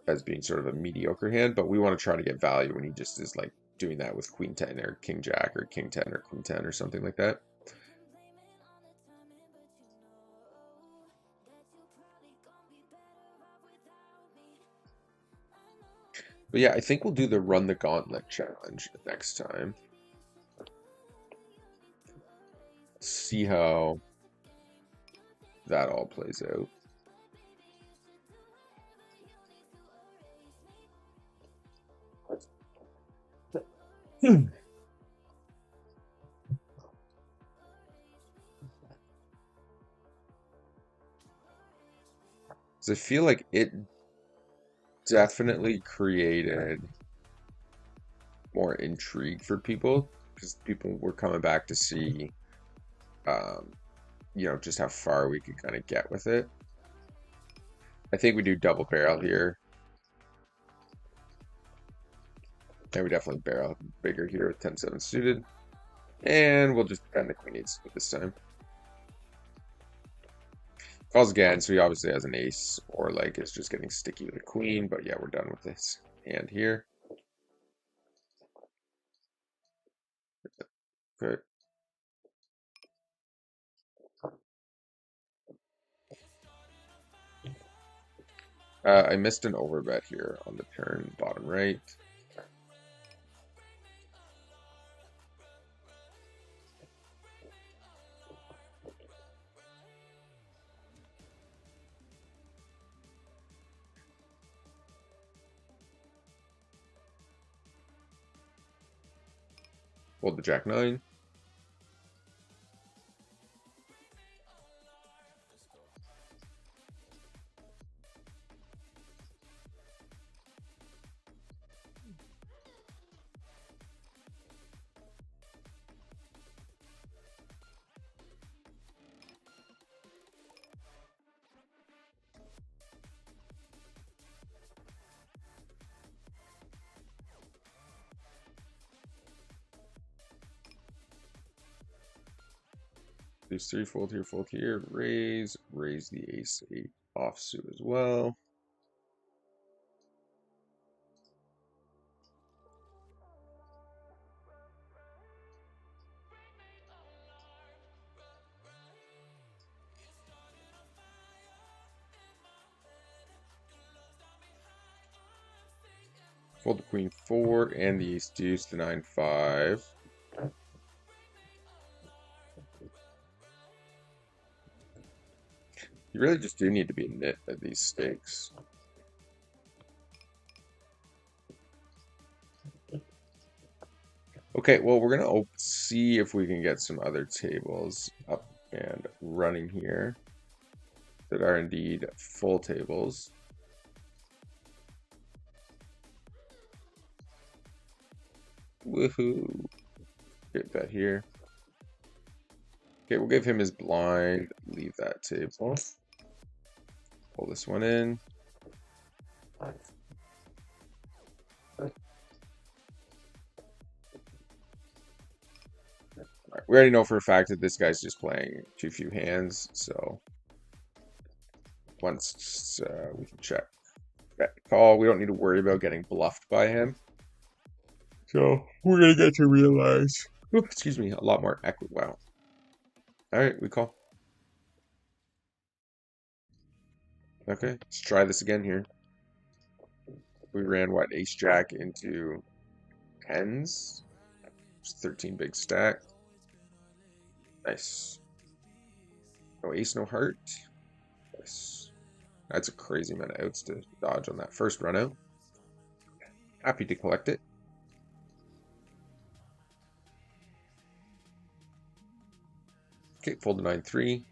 as being sort of a mediocre hand. But we want to try to get value when he just is like doing that with queen 10 or king jack or king 10 or queen 10 or something like that. But yeah, I think we'll do the run the gauntlet challenge next time. See how that all plays out. So I feel like it definitely created more intrigue for people, because people were coming back to see, you know, just how far we could kind of get with it. I think we do double barrel here. And we definitely barrel bigger here with 10-7 suited. And we'll just defend the queen 8 suited this time. Calls again, so he obviously has an ace, or like is just getting sticky with a queen. But yeah, we're done with this hand here. Good. I missed an overbet here on the turn, bottom right. Hold the jack 9. Ace 3, fold here, raise the ace 8 offsuit as well. Fold the queen 4 and the ace deuce to 9-5. You really just do need to be a nit at these stakes. Okay, well, we're gonna see if we can get some other tables up and running here that are indeed full tables. Woohoo! Get that here. Okay, we'll give him his blind, leave that table. Pull this one in. We already know for a fact that this guy's just playing too few hands, so once we can check that call, we don't need to worry about getting bluffed by him. So we're gonna get to realize, excuse me, a lot more equity. Wow. All right, we call. Okay, let's try this again here. We ran what, ace jack into tens, 13 big stack. Nice. No ace, no heart. Nice. That's a crazy amount of outs to dodge on that first run out. Happy to collect it. Okay, fold to 9-3.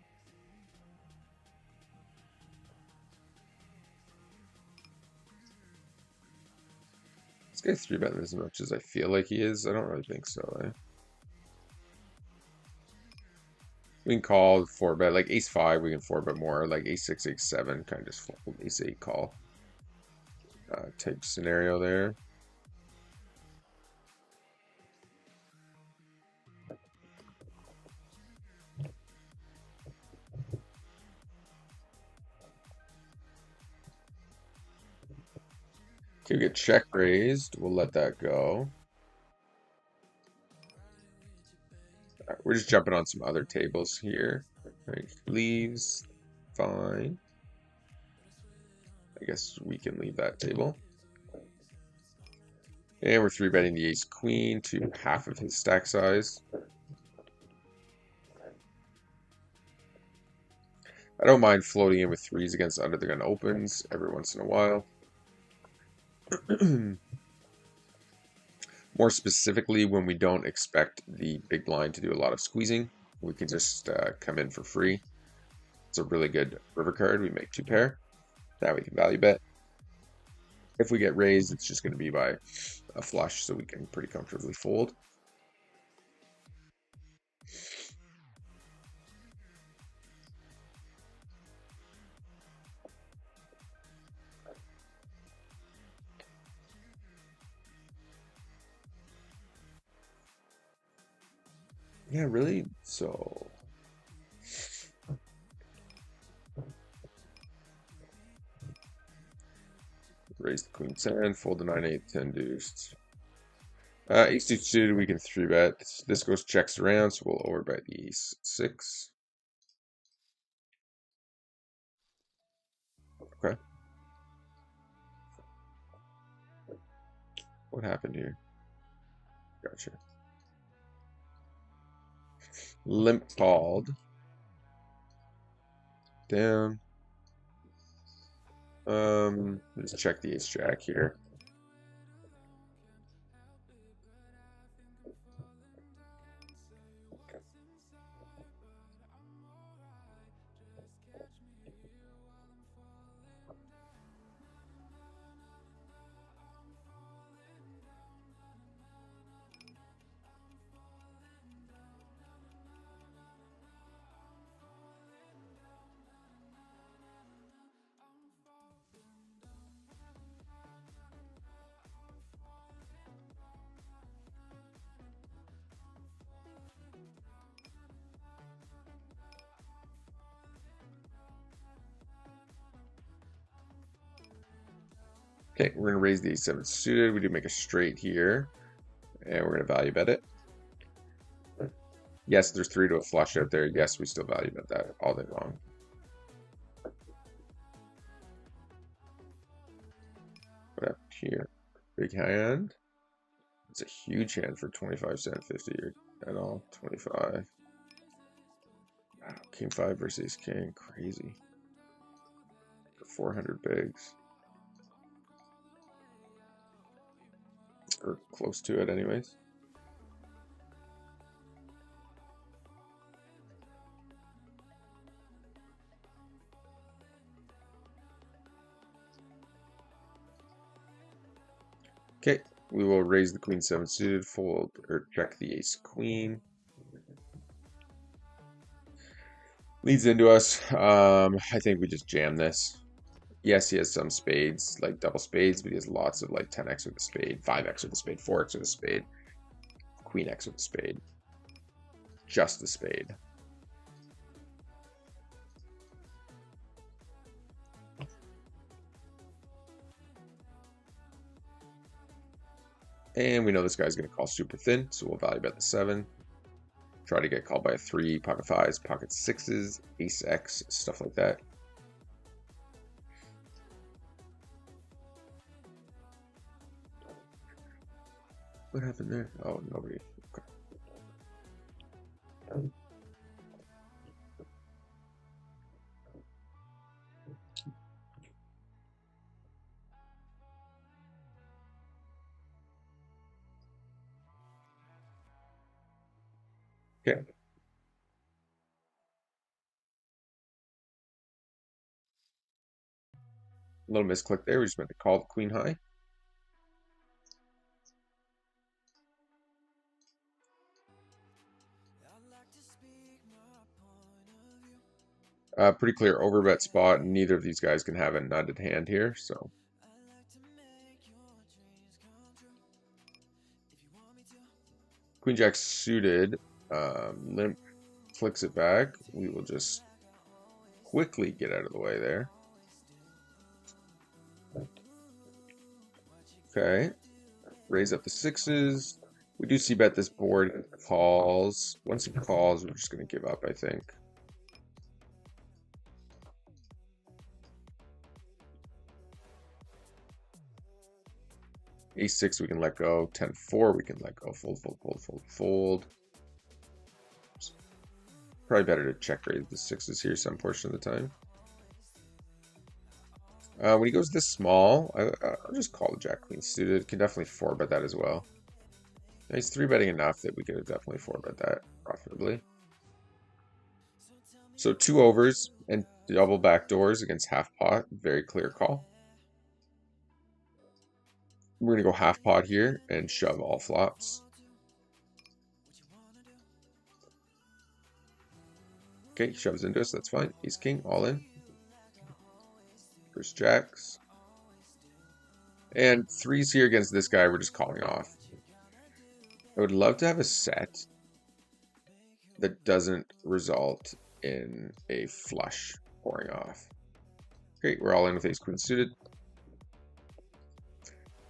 This guy's 3-betting as much as I feel like he is. I don't really think so, eh? We can call 4-bet, like ace-5, we can 4-bet more, like ace-6, ace-7, kind of just fold ace-8 call type scenario there. Okay, we get check raised. We'll let that go. Right, we're just jumping on some other tables here. Right, leaves, fine. I guess we can leave that table. And we're 3-betting the ace queen to half of his stack size. I don't mind floating in with 3s against under the gun opens every once in a while. More specifically, when we don't expect the big blind to do a lot of squeezing, we can just come in for free. It's a really good river card. We make 2 pair. Now we can value bet. If we get raised, it's just going to be by a flush, so we can pretty comfortably fold. Yeah, really? So raise the queen 10, fold the 9-8, 10 deuced. Ace deuce suited, we can 3-bet. This goes checks around, so we'll overbet the ace 6. Okay. What happened here? Gotcha. Limp called. Down. Let's check the ace jack here. Okay, we're going to raise the ace-7 suited. We do make a straight here, and we're going to value bet it. Yes, there's 3 to a flush out there. Yes, we still value bet that all day long. What happened here? Big hand. It's a huge hand for 25 cent 50 or at all. 25. Wow, King 5 versus Ace King. Crazy. For 400 bigs. Or close to it, anyways. Okay, we will raise the Queen 7 suited, fold, or check the Ace Queen. Leads into us. I think we just jam this. Yes, he has some spades, like double spades, but he has lots of like 10x with a spade, 5x with a spade, 4x with a spade, Queen X with a spade. Just the spade. And we know this guy's going to call super thin, so we'll value bet the 7. Try to get called by a 3, pocket 5s, pocket 6s, ace X, stuff like that. What happened there? Oh, nobody. Okay. Okay. A little misclick there. We just meant to call the queen high. Pretty clear overbet spot. Neither of these guys can have a nutted hand here, so. Queen Jack suited. Limp flicks it back. We will just quickly get out of the way there. Okay. Raise up the 6s. We do see bet this board calls. Once it calls, we're just going to give up, I think. Ace-6 we can let go. 10-4 we can let go. Fold, fold, fold, fold, fold. Probably better to check raise the 6s here some portion of the time. When he goes this small, I'll just call the Jack Queen suited. Can definitely 4-bet that as well. He's 3-betting enough that we could have definitely 4-bet that profitably. So 2 overs and double backdoors against half pot. Very clear call. We're going to go half pot here and shove all flops. Okay, he shoves into us. That's fine. Ace King, all in. First jacks. And 3s here against this guy, we're just calling off. I would love to have a set that doesn't result in a flush pouring off. Great, we're all in with Ace Queen suited.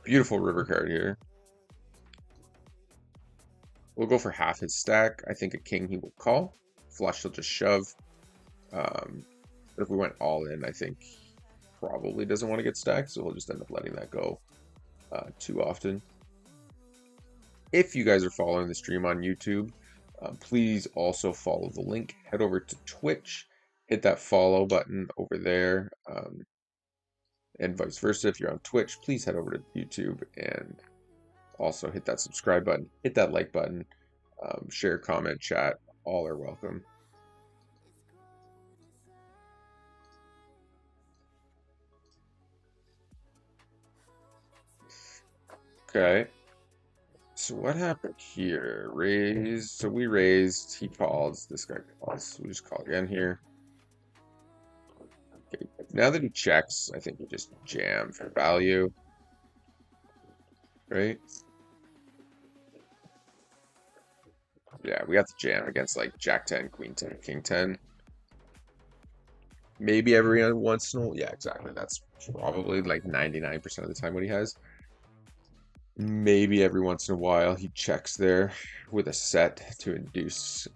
Beautiful river card here. We'll go for half his stack. I think a king he will call. Flush he'll just shove. But if we went all in, I think he probably doesn't want to get stacked, so we'll just end up letting that go too often. If you guys are following the stream on YouTube, please also follow the link. Head over to Twitch, hit that follow button over there, and vice versa. If you're on Twitch, please head over to YouTube and also hit that subscribe button, hit that like button, share, comment, chat. All are welcome. Okay. So what happened here? Raised. So we raised. He calls. This guy calls. So we just call again here. Okay. Now that he checks, I think we just jam for value. Right? Yeah, we have to jam against like Jack 10, Queen 10, King 10. Maybe every once in a while. Yeah, exactly. That's probably like 99% of the time what he has. Maybe every once in a while he checks there with a set to induce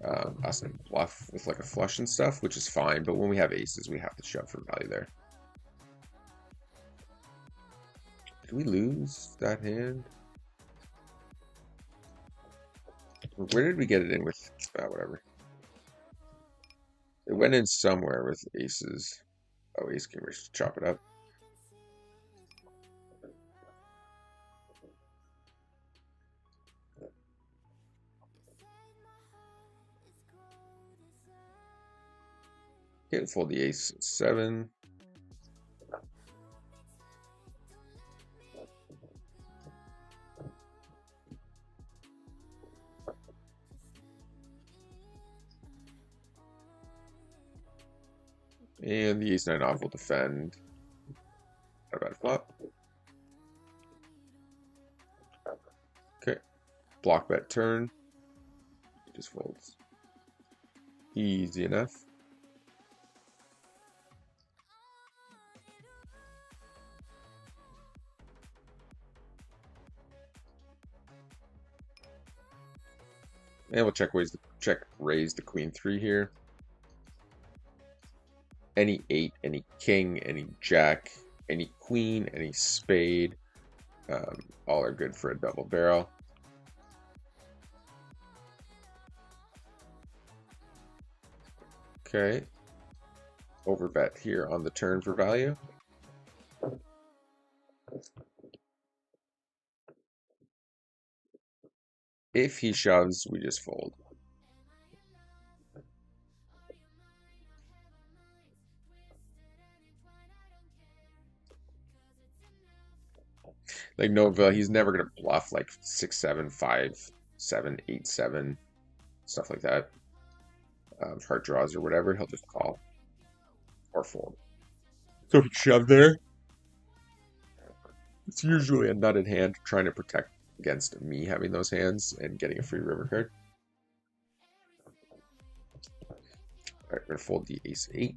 us to bluff with like a flush and stuff, which is fine. But when we have aces, we have to shove for value there. Did we lose that hand? Where did we get it in with? Whatever. It went in somewhere with aces. Oh, ace king. We should chop it up. Okay, fold the ace 7. And the ace 9 off will defend. Not a bad flop. Okay. Block bet turn. He just folds. Easy enough. And we'll check raise the queen 3 here. Any 8, any king, any jack, any queen, any spade, all are good for a double barrel. Okay. Overbet here on the turn for value. If he shoves, we just fold. Like Nova, he's never gonna bluff like 6-7, 5-7, 8-7, stuff like that. Heart draws or whatever, he'll just call or fold. So if he shoved there, it's usually a nutted hand trying to protect against me having those hands and getting a free river card. All right, we're gonna fold the ace 8.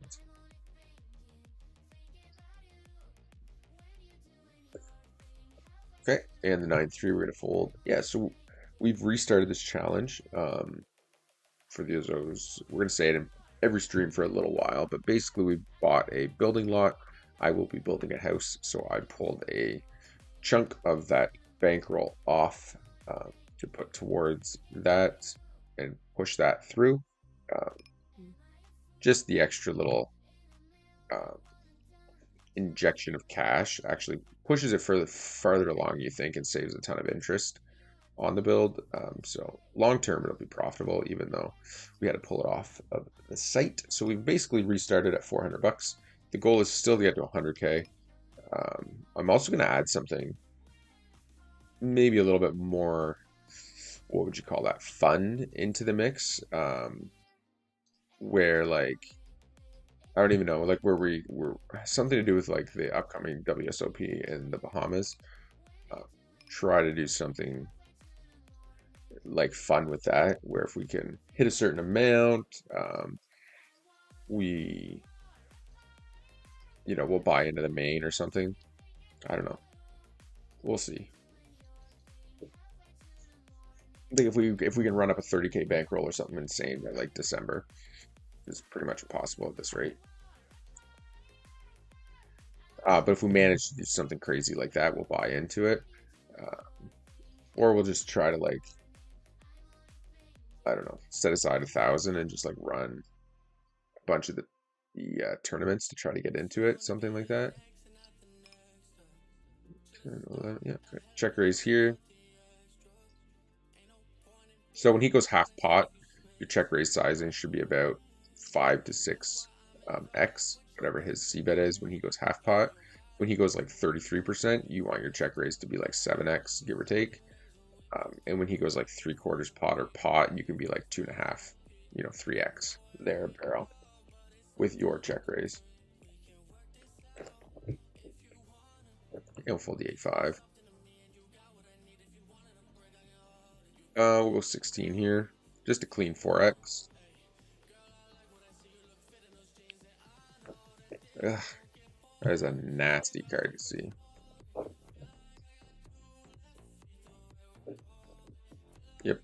Okay, and the 9-3 we're gonna fold. Yeah, so we've restarted this challenge. For those, we're gonna say it in every stream for a little while, but basically we bought a building lot. I will be building a house, so I pulled a chunk of that bankroll off to put towards that and push that through. Just the extra little injection of cash actually pushes it farther along, you think, and saves a ton of interest on the build. So long term it'll be profitable, even though we had to pull it off of the site. So we've basically restarted at 400 bucks. The goal is still to get to 100k. I'm also going to add something maybe a little bit more, what would you call that, fun into the mix, where like I don't even know, like where we're something to do with like the upcoming WSOP in the Bahamas. Try to do something like fun with that, where if we can hit a certain amount, we'll buy into the main or something. I don't know. We'll see. I think if we can run up a 30k bankroll or something insane by like December, it's pretty much impossible at this rate. But if we manage to do something crazy like that, we'll buy into it. Or we'll just try to, like, I don't know, set aside 1,000 and just like run a bunch of the tournaments to try to get into it, something like that. 10, 11, yeah, okay. Check raise here. So when he goes half pot, your check raise sizing should be about 5 to 6 x, whatever his c-bet is when he goes half pot. When he goes like 33%, you want your check raise to be like 7x, give or take. And when he goes like 3/4 pot or pot, you can be like 2.5, 3x there, barrel, with your check raise. We'll fold the 8-5. We'll go 16 here, just a clean 4x. Ugh, that is a nasty card to see. Yep.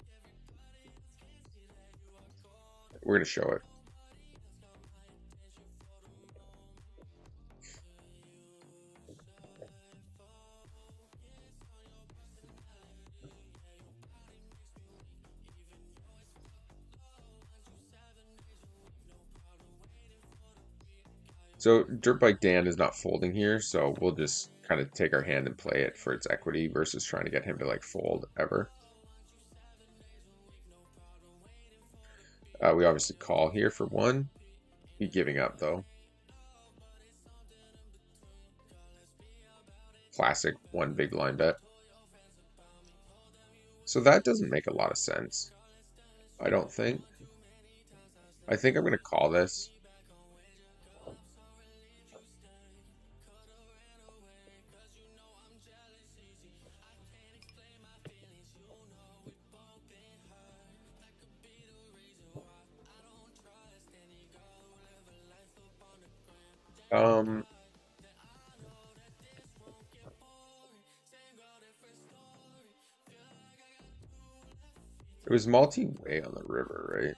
We're going to show it. So Dirtbike Dan is not folding here, so we'll just kind of take our hand and play it for its equity versus trying to get him to like fold ever. We obviously call here for one. Be giving up though. Classic one big blind bet. So that doesn't make a lot of sense, I don't think. I think I'm going to call this. Um, it was multi-way on the river, right?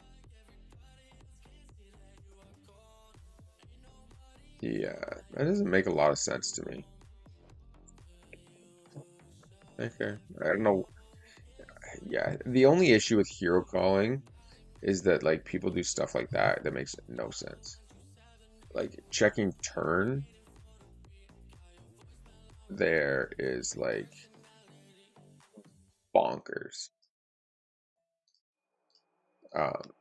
Yeah, that doesn't make a lot of sense to me. Okay, I don't know. Yeah, the only issue with hero calling is that like people do stuff like that that makes no sense. Like checking turn there is like bonkers.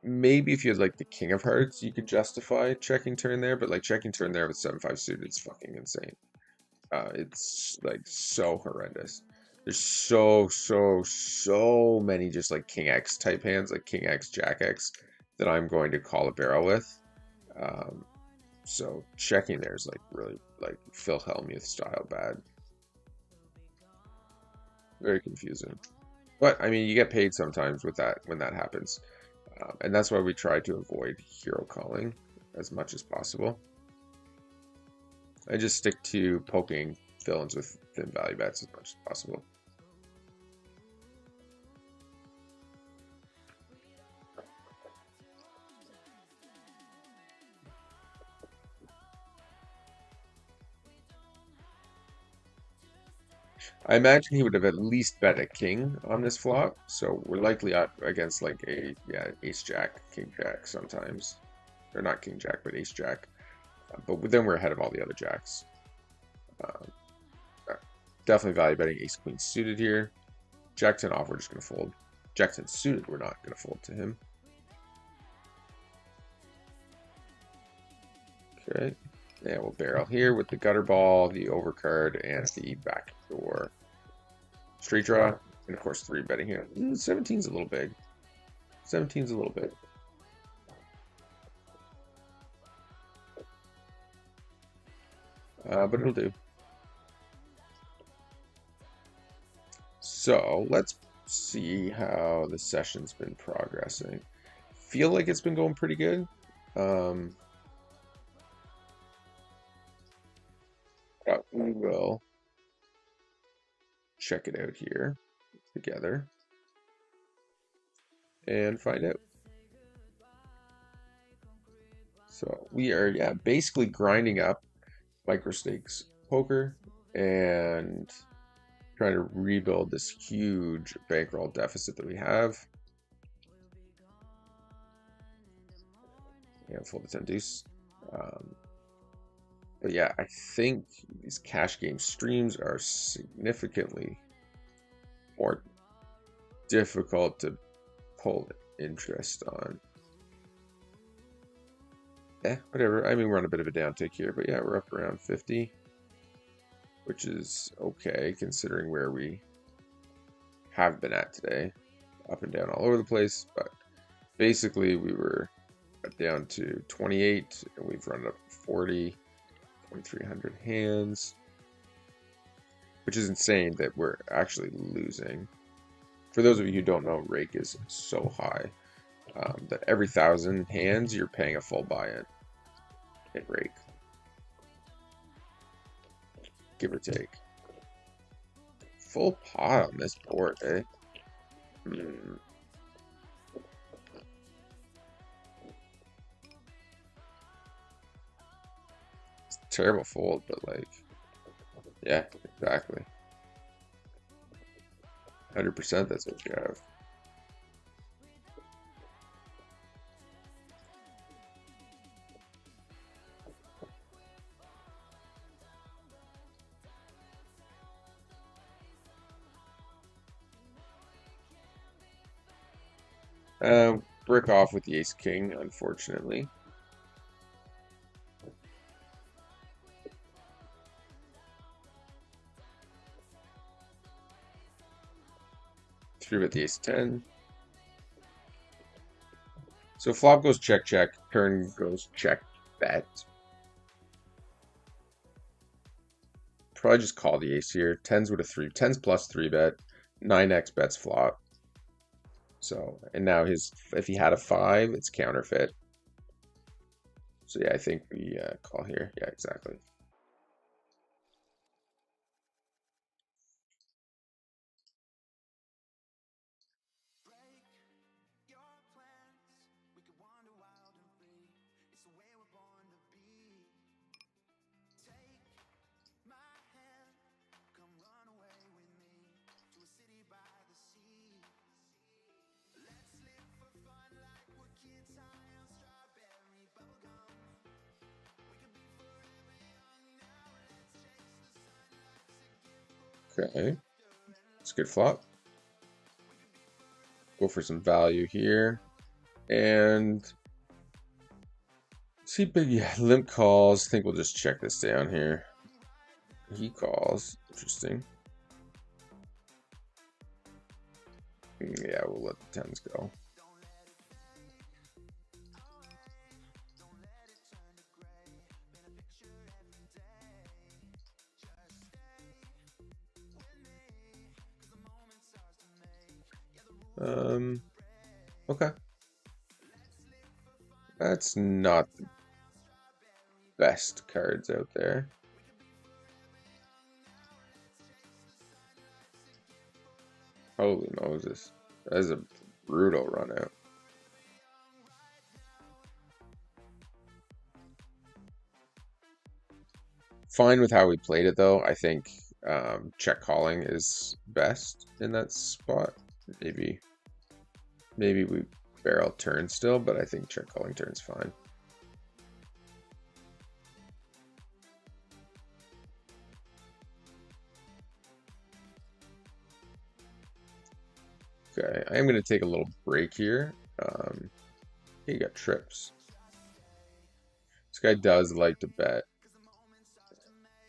Maybe if you had like the King of Hearts, you could justify checking turn there, but like checking turn there with 7-5 suited is fucking insane. It's like so horrendous. There's so many just like King X type hands, like King X, Jack X, that I'm going to call a barrel with. Um, so checking there is like really like Phil Hellmuth style bad. Very confusing. But I mean, you get paid sometimes with that when that happens. And that's why we try to avoid hero calling as much as possible. I just stick to poking villains with thin value bets as much as possible. I imagine he would have at least bet a king on this flop, so we're likely up against like a ace jack, king jack sometimes, or not king jack, but ace jack. But then we're ahead of all the other jacks. Um, definitely value betting ace queen suited here. Jack 10 off, we're just gonna fold. Jack 10 suited, we're not gonna fold to him. Okay, yeah, we'll barrel here with the gutter ball, the overcard, and the backdoor straight draw, and of course 3-betting here. 17's a little big. 17's a little bit. But it'll do. So let's see how the session's been progressing. Feel like it's been going pretty good. But we will check it out here together and find out. So we are, yeah, basically grinding up micro stakes poker and trying to rebuild this huge bankroll deficit that we have. Yeah, fold the 10 deuce. But yeah, I think these cash game streams are significantly more difficult to pull interest on. Yeah, whatever. I mean, we're on a bit of a downtick here, but yeah, we're up around 50, which is okay considering where we have been at today. Up and down all over the place, but basically we were down to 28 and we've run up 40, 2,300 hands, which is insane that we're actually losing. For those of you who don't know, rake is so high that every 1,000 hands you're paying a full buy-in in rake, give or take. Full pot on this board, eh? It's a terrible fold, but like, yeah, exactly. 100% that's what you have. Brick off with the ace king, unfortunately. Three bet the ace 10. So flop goes check check, turn goes check bet. Probably just call the ace here. Tens with a 3. Tens plus 3 bet. 9x bets flop. So, and now if he had a 5, it's counterfeit. So yeah, I think we call here. Yeah, exactly. Okay, it's a good flop. Go for some value here. And see, big, yeah, limp calls. I think we'll just check this down here. He calls. Interesting. Yeah, we'll let the tens go. Okay. That's not the best cards out there. Holy Moses. That is a brutal run out. Fine with how we played it though. I think check calling is best in that spot. Maybe we barrel turn still, but I think check calling turn's fine. Okay, I am going to take a little break here. He got trips. This guy does like to bet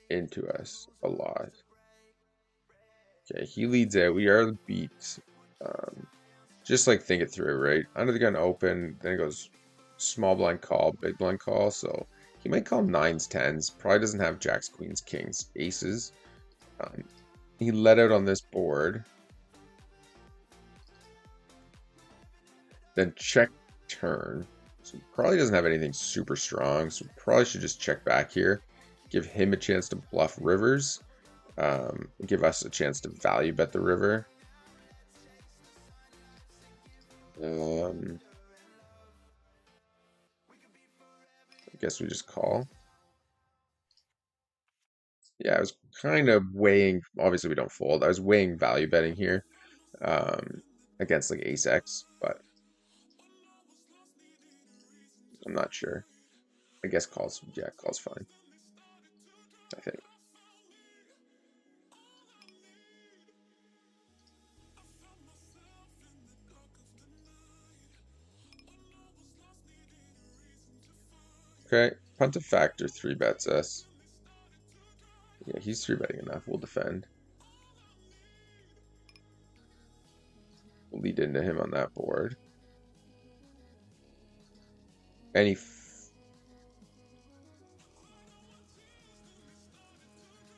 into us a lot. Okay, he leads out. We are the beat. Just like think it through, right? Under the gun open, then it goes small blind call, big blind call. So he might call nines, tens. Probably doesn't have jacks, queens, kings, aces. He let out on this board. Then check turn. So probably doesn't have anything super strong. So probably should just check back here. Give him a chance to bluff rivers. Give us a chance to value bet the river. I guess we just call. Yeah, I was kind of weighing. Obviously, we don't fold. I was weighing value betting here against like ace X, but I'm not sure. I guess calls. Yeah, calls fine. I think. Okay, punt a factor 3 bets us. Yeah, he's 3 betting enough. We'll defend. We'll lead into him on that board. Any.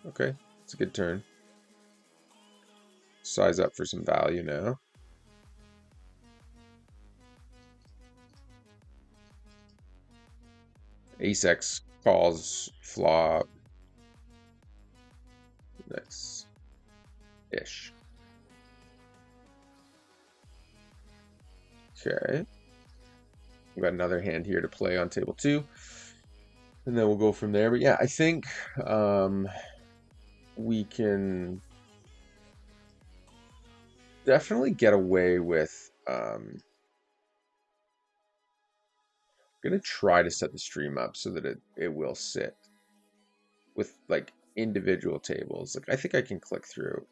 Okay, it's a good turn. Size up for some value now. Ace X calls flop. Nice. Ish. Okay. We've got another hand here to play on table 2. And then we'll go from there. But yeah, I think we can definitely get away with gonna try to set the stream up so that it will sit with like individual tables. Like I think I can click through.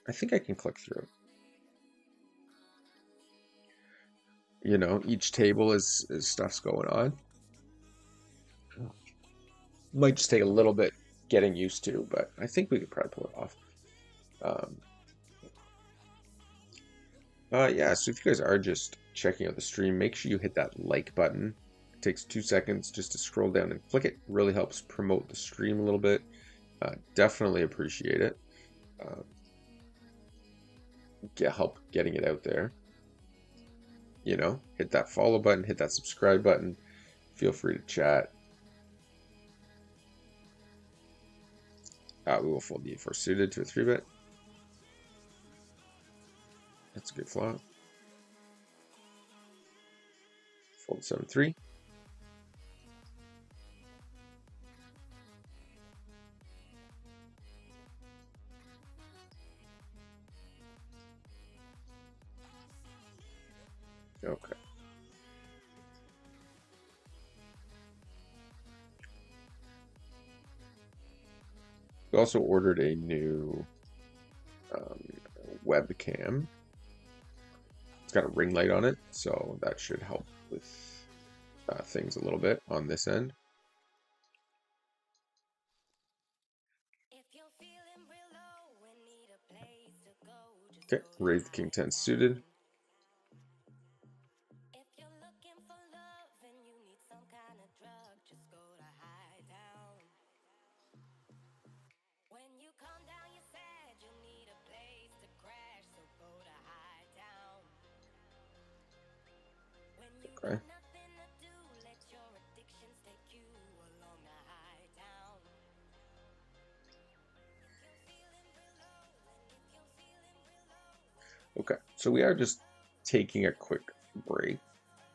I think I can click through. You know, each table is stuff's going on. Might just take a little bit getting used to, but I think we could probably pull it off. Um, yeah, so if you guys are just checking out the stream, make sure you hit that like button. It takes 2 seconds just to scroll down and click it. Really helps promote the stream a little bit. Definitely appreciate it. Help getting it out there. You know, hit that follow button, hit that subscribe button. Feel free to chat. We will fold the 8-4 suited to a 3-bet. That's a good flop. Fold 7-3. Okay. We also ordered a new webcam. It's got a ring light on it, so that should help with things a little bit on this end. Okay, raise the king 10 suited. Okay. Okay, so we are just taking a quick break,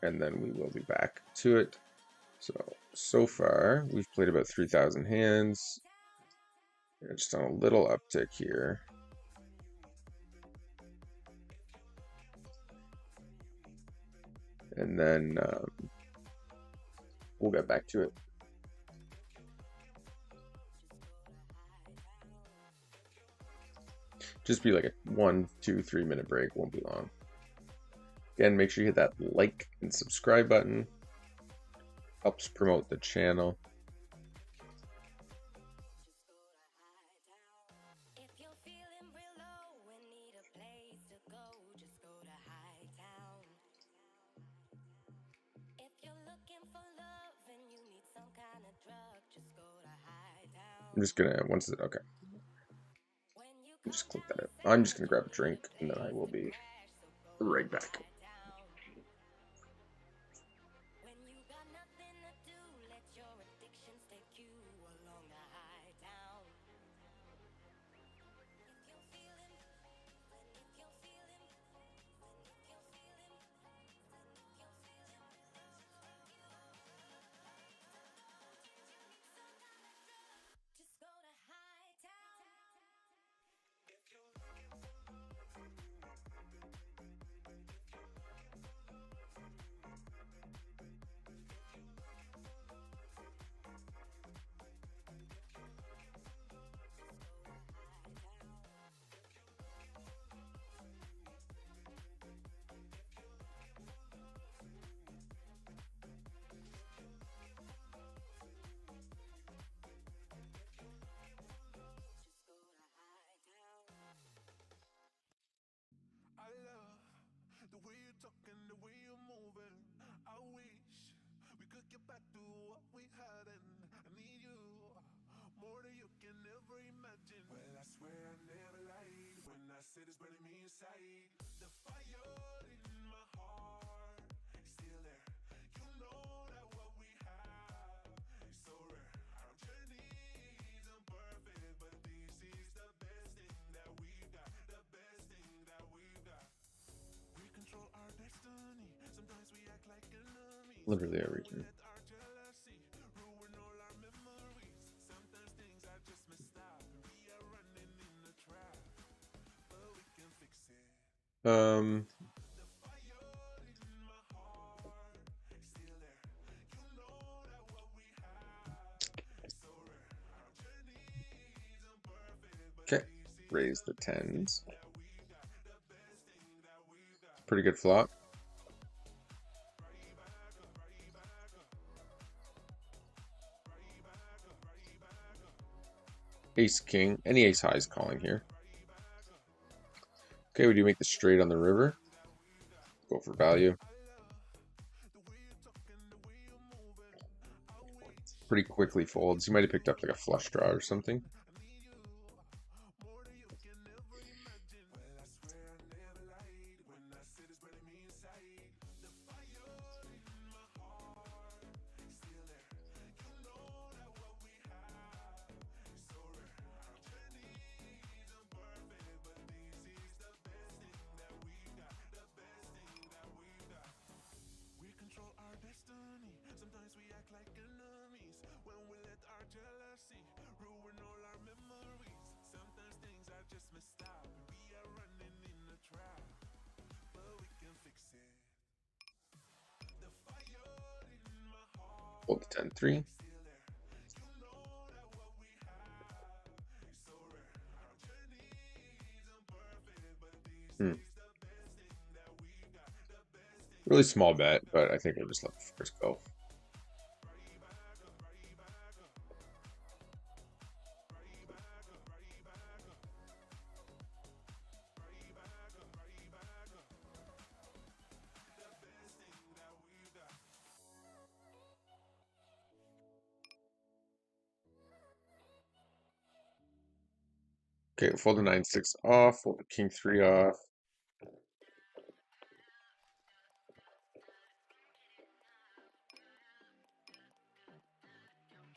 and then we will be back to it. So far, we've played about 3,000 hands. Just on a little uptick here. And then we'll get back to it. Just be like a 1, 2, 3 minute break, won't be long. Again, make sure you hit that like and subscribe button. Helps promote the channel. I'm just gonna, once it, okay. Just click that out. I'm just gonna grab a drink and then I will be right back. Literally everything. Okay, raise the 10s. Pretty good flop. Ace king. Any ace high is calling here. Okay, we do make the straight on the river. Go for value. Pretty quickly folds. He might have picked up like a flush draw or something. Fold the 10-3. Really small bet, but I think we'll just let the first go. Okay, fold the 9-6 off, fold the king-3 off.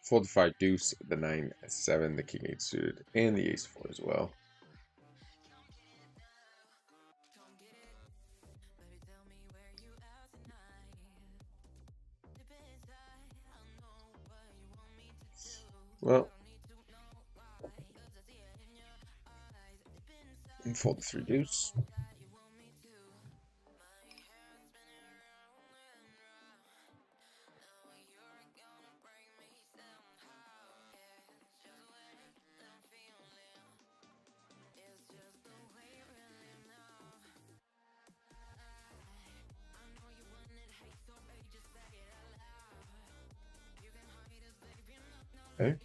Fold the 5 deuce, the 9-7, the king-8 suited, and the ace-4 as well. Well, and fold the 3 deuce. Okay.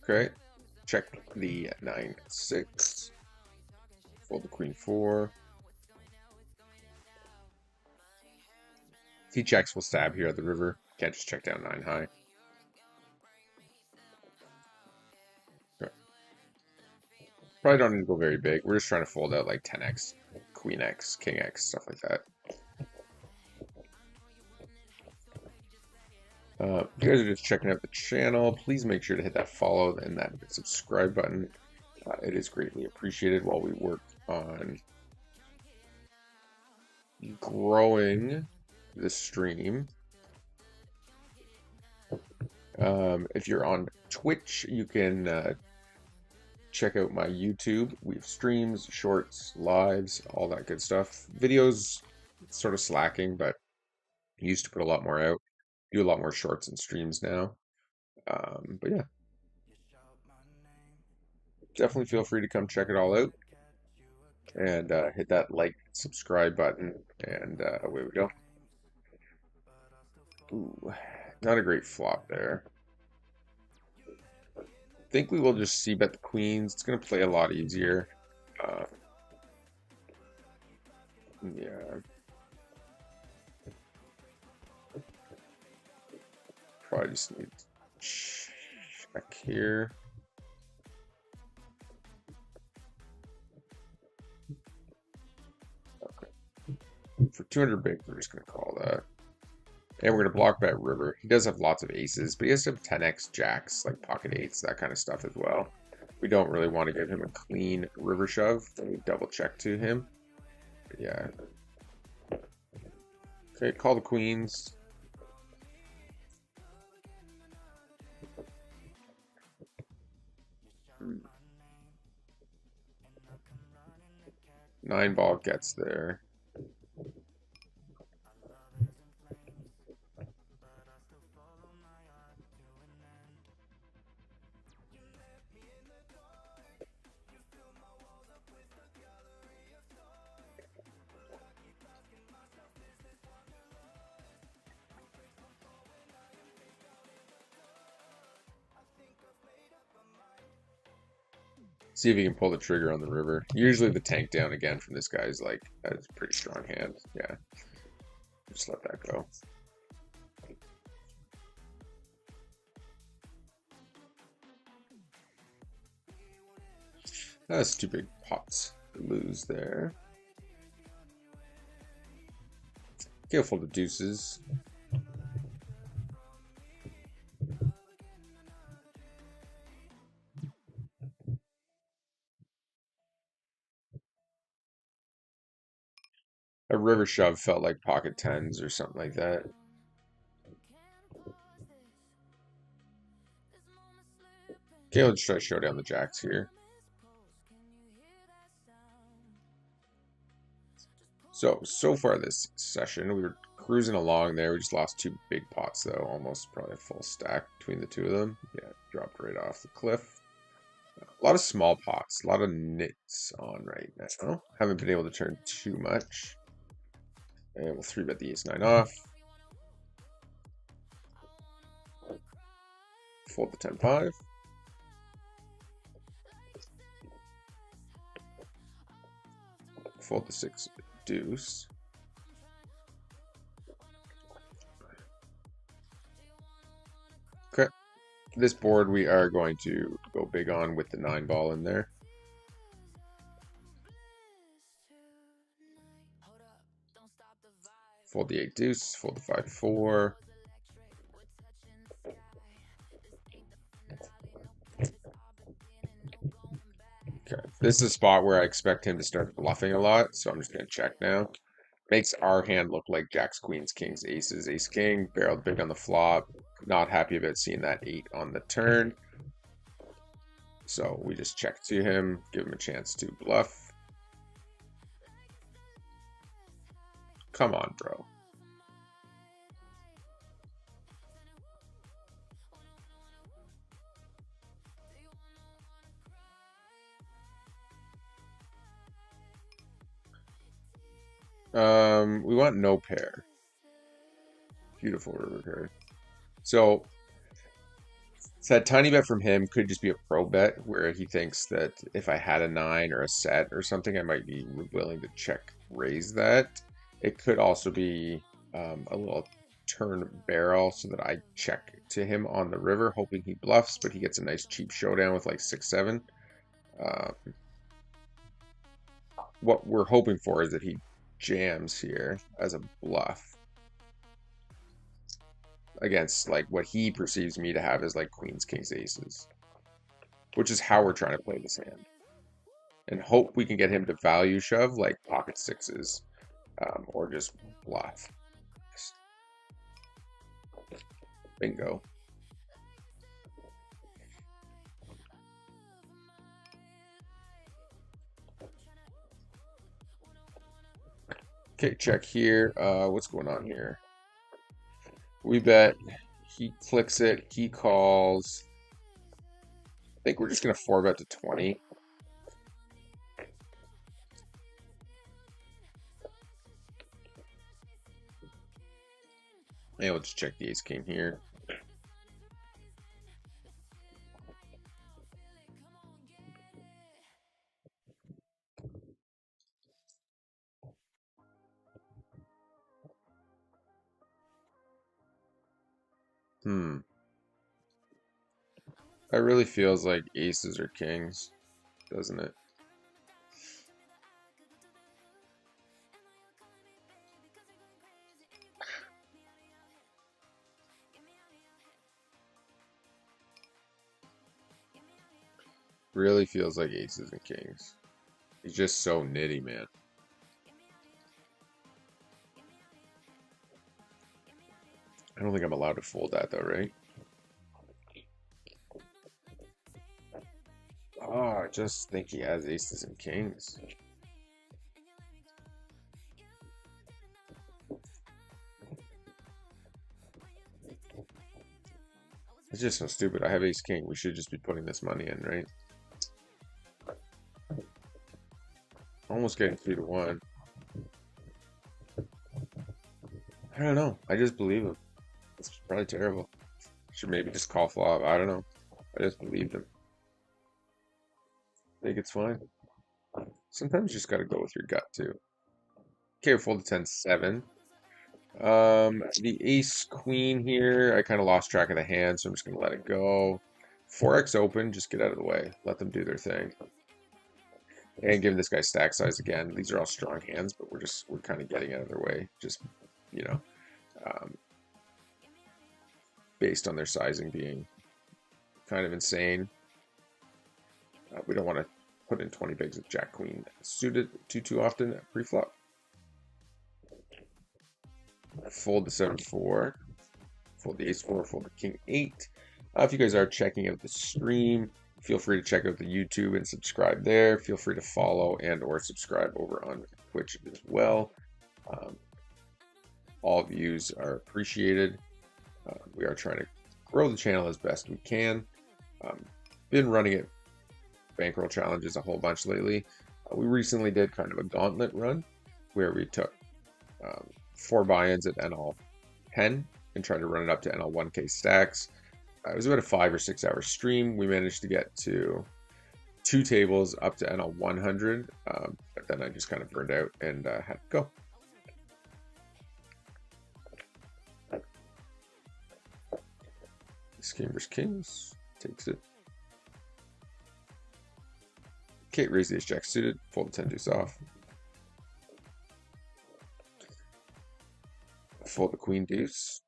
Okay, check the 9-6. Fold the queen-4. If he checks, we'll stab here at the river. Can't just check down 9 high. Okay. Probably don't need to go very big. We're just trying to fold out like 10x, queen x, king x, stuff like that. If you guys are just checking out the channel, please make sure to hit that follow and that subscribe button. It is greatly appreciated while we work on growing the stream. If you're on Twitch, you can check out my YouTube. We have streams, shorts, lives, all that good stuff. Videos sort of slacking, but I used to put a lot more out. Do a lot more shorts and streams now. But yeah, definitely feel free to come check it all out and hit that like, subscribe button, and away we go. Ooh, not a great flop there. I think we will just c-bet the queens. It's going to play a lot easier. Yeah. Probably just need to check here. Okay. For 200 big, we're just going to call that. And we're going to block bet river. He does have lots of aces, but he has some 10x jacks, like pocket eights, that kind of stuff as well. We don't really want to give him a clean river shove. Then we double check to him. But yeah. Okay, call the queens. Nine ball gets there. See if he can pull the trigger on the river. Usually the tank down again from this guy's like, that's a pretty strong hand. Yeah. Just let that go. That's two big pots to lose there. Careful the deuces. A river shove felt like pocket tens or something like that. Okay, let's try to show down the jacks here. So far this session, we were cruising along there. We just lost two big pots, though. Almost probably a full stack between the two of them. Yeah, dropped right off the cliff. A lot of small pots, a lot of nits on right now. Haven't been able to turn too much. And we'll 3-bet the ace-9 off. Fold the 10-5. Fold the 6 deuce. Okay. This board we are going to go big on with the 9 ball in there. Fold the 8 deuce, fold the 5-4. Okay, this is a spot where I expect him to start bluffing a lot, so I'm just going to check now. Makes our hand look like jacks, queens, kings, aces, ace, king. Barreled big on the flop. Not happy about seeing that 8 on the turn. So we just check to him, give him a chance to bluff. Come on, bro. We want no pair. Beautiful river card. So that tiny bet from him could just be a pro bet where he thinks that if I had a 9 or a set or something, I might be willing to check raise that. It could also be a little turn barrel so that I check to him on the river, hoping he bluffs, but he gets a nice cheap showdown with like 6-7. What we're hoping for is that he jams here as a bluff against like what he perceives me to have as like queens, kings, aces, which is how we're trying to play this hand, and hope we can get him to value shove like pocket sixes or just bluff. Bingo. Okay, check here. What's going on here? We bet. He clicks it. He calls. I think we're just going to 4-bet to 20. And we'll just check the ace king here. That really feels like aces or kings, doesn't it? Really feels like aces and kings. He's just so nitty, man. I don't think I'm allowed to fold that though, right? Oh, I just think he has aces and kings. It's just so stupid. I have ace king. We should just be putting this money in, right? Almost getting 3-1. I don't know. I just believe him. It's probably terrible. Should maybe just call flop. I don't know. I just believed him. Think it's fine. Sometimes you just gotta go with your gut too. Okay, we fold to 10-7. The ace queen here, I kind of lost track of the hand, so I'm just gonna let it go. 4x open, just get out of the way. Let them do their thing. And give this guy stack size again. These are all strong hands, but we're kind of getting out of their way. Just, you know, um, based on their sizing being kind of insane. We don't want to put in 20 bigs with Jack Queen suited too often at pre-flop. Fold the 7-4. Fold the ace-4. Fold the king-8. If you guys are checking out the stream, feel free to check out the YouTube and subscribe there. Feel free to follow and or subscribe over on Twitch as well. All views are appreciated. We are trying to grow the channel as best we can. Been running it bankroll challenges a whole bunch lately. We recently did kind of a gauntlet run where we took 4 buy-ins at NL 10 and tried to run it up to NL 1K stacks. It was about a 5 or 6 hour stream. We managed to get to 2 tables up to NL 100, but then I just kind of burned out and had to go. King versus kings, takes it. Okay, raise the ace jack suited, fold the 10 deuce off. Fold the queen deuce.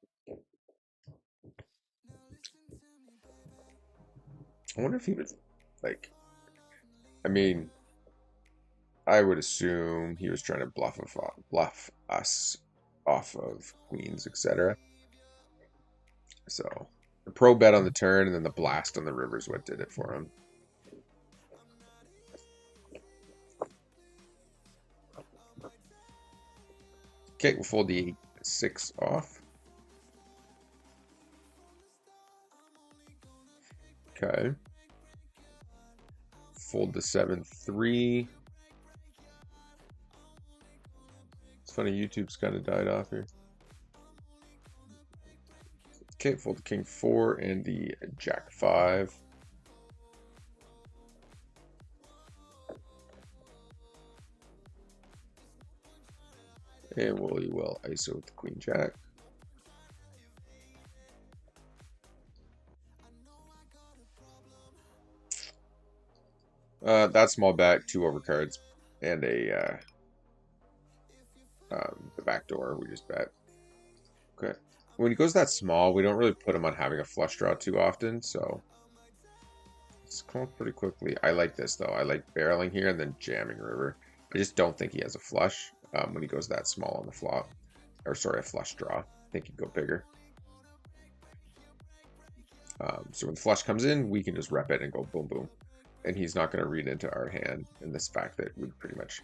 I wonder if he was like, I mean, I would assume he was trying to bluff us off of queens, etc. So the pro bet on the turn and then the blast on the river is what did it for him. Okay, we'll fold the 8-6 off. Okay. Fold the 7-3. It's funny, YouTube's kind of died off here. Okay, fold the king 4 and the jack 5. And we will ISO with the queen jack. That small bet, 2 overcards, and a the back door we just bet. Okay. When he goes that small, we don't really put him on having a flush draw too often, so it's called pretty quickly. I like this though. I like barreling here and then jamming river. I just don't think he has a flush when he goes that small on the flop. Or sorry, a flush draw. I think he'd go bigger. So when the flush comes in, we can just rep it and go boom boom. And he's not going to read into our hand and this fact that we pretty much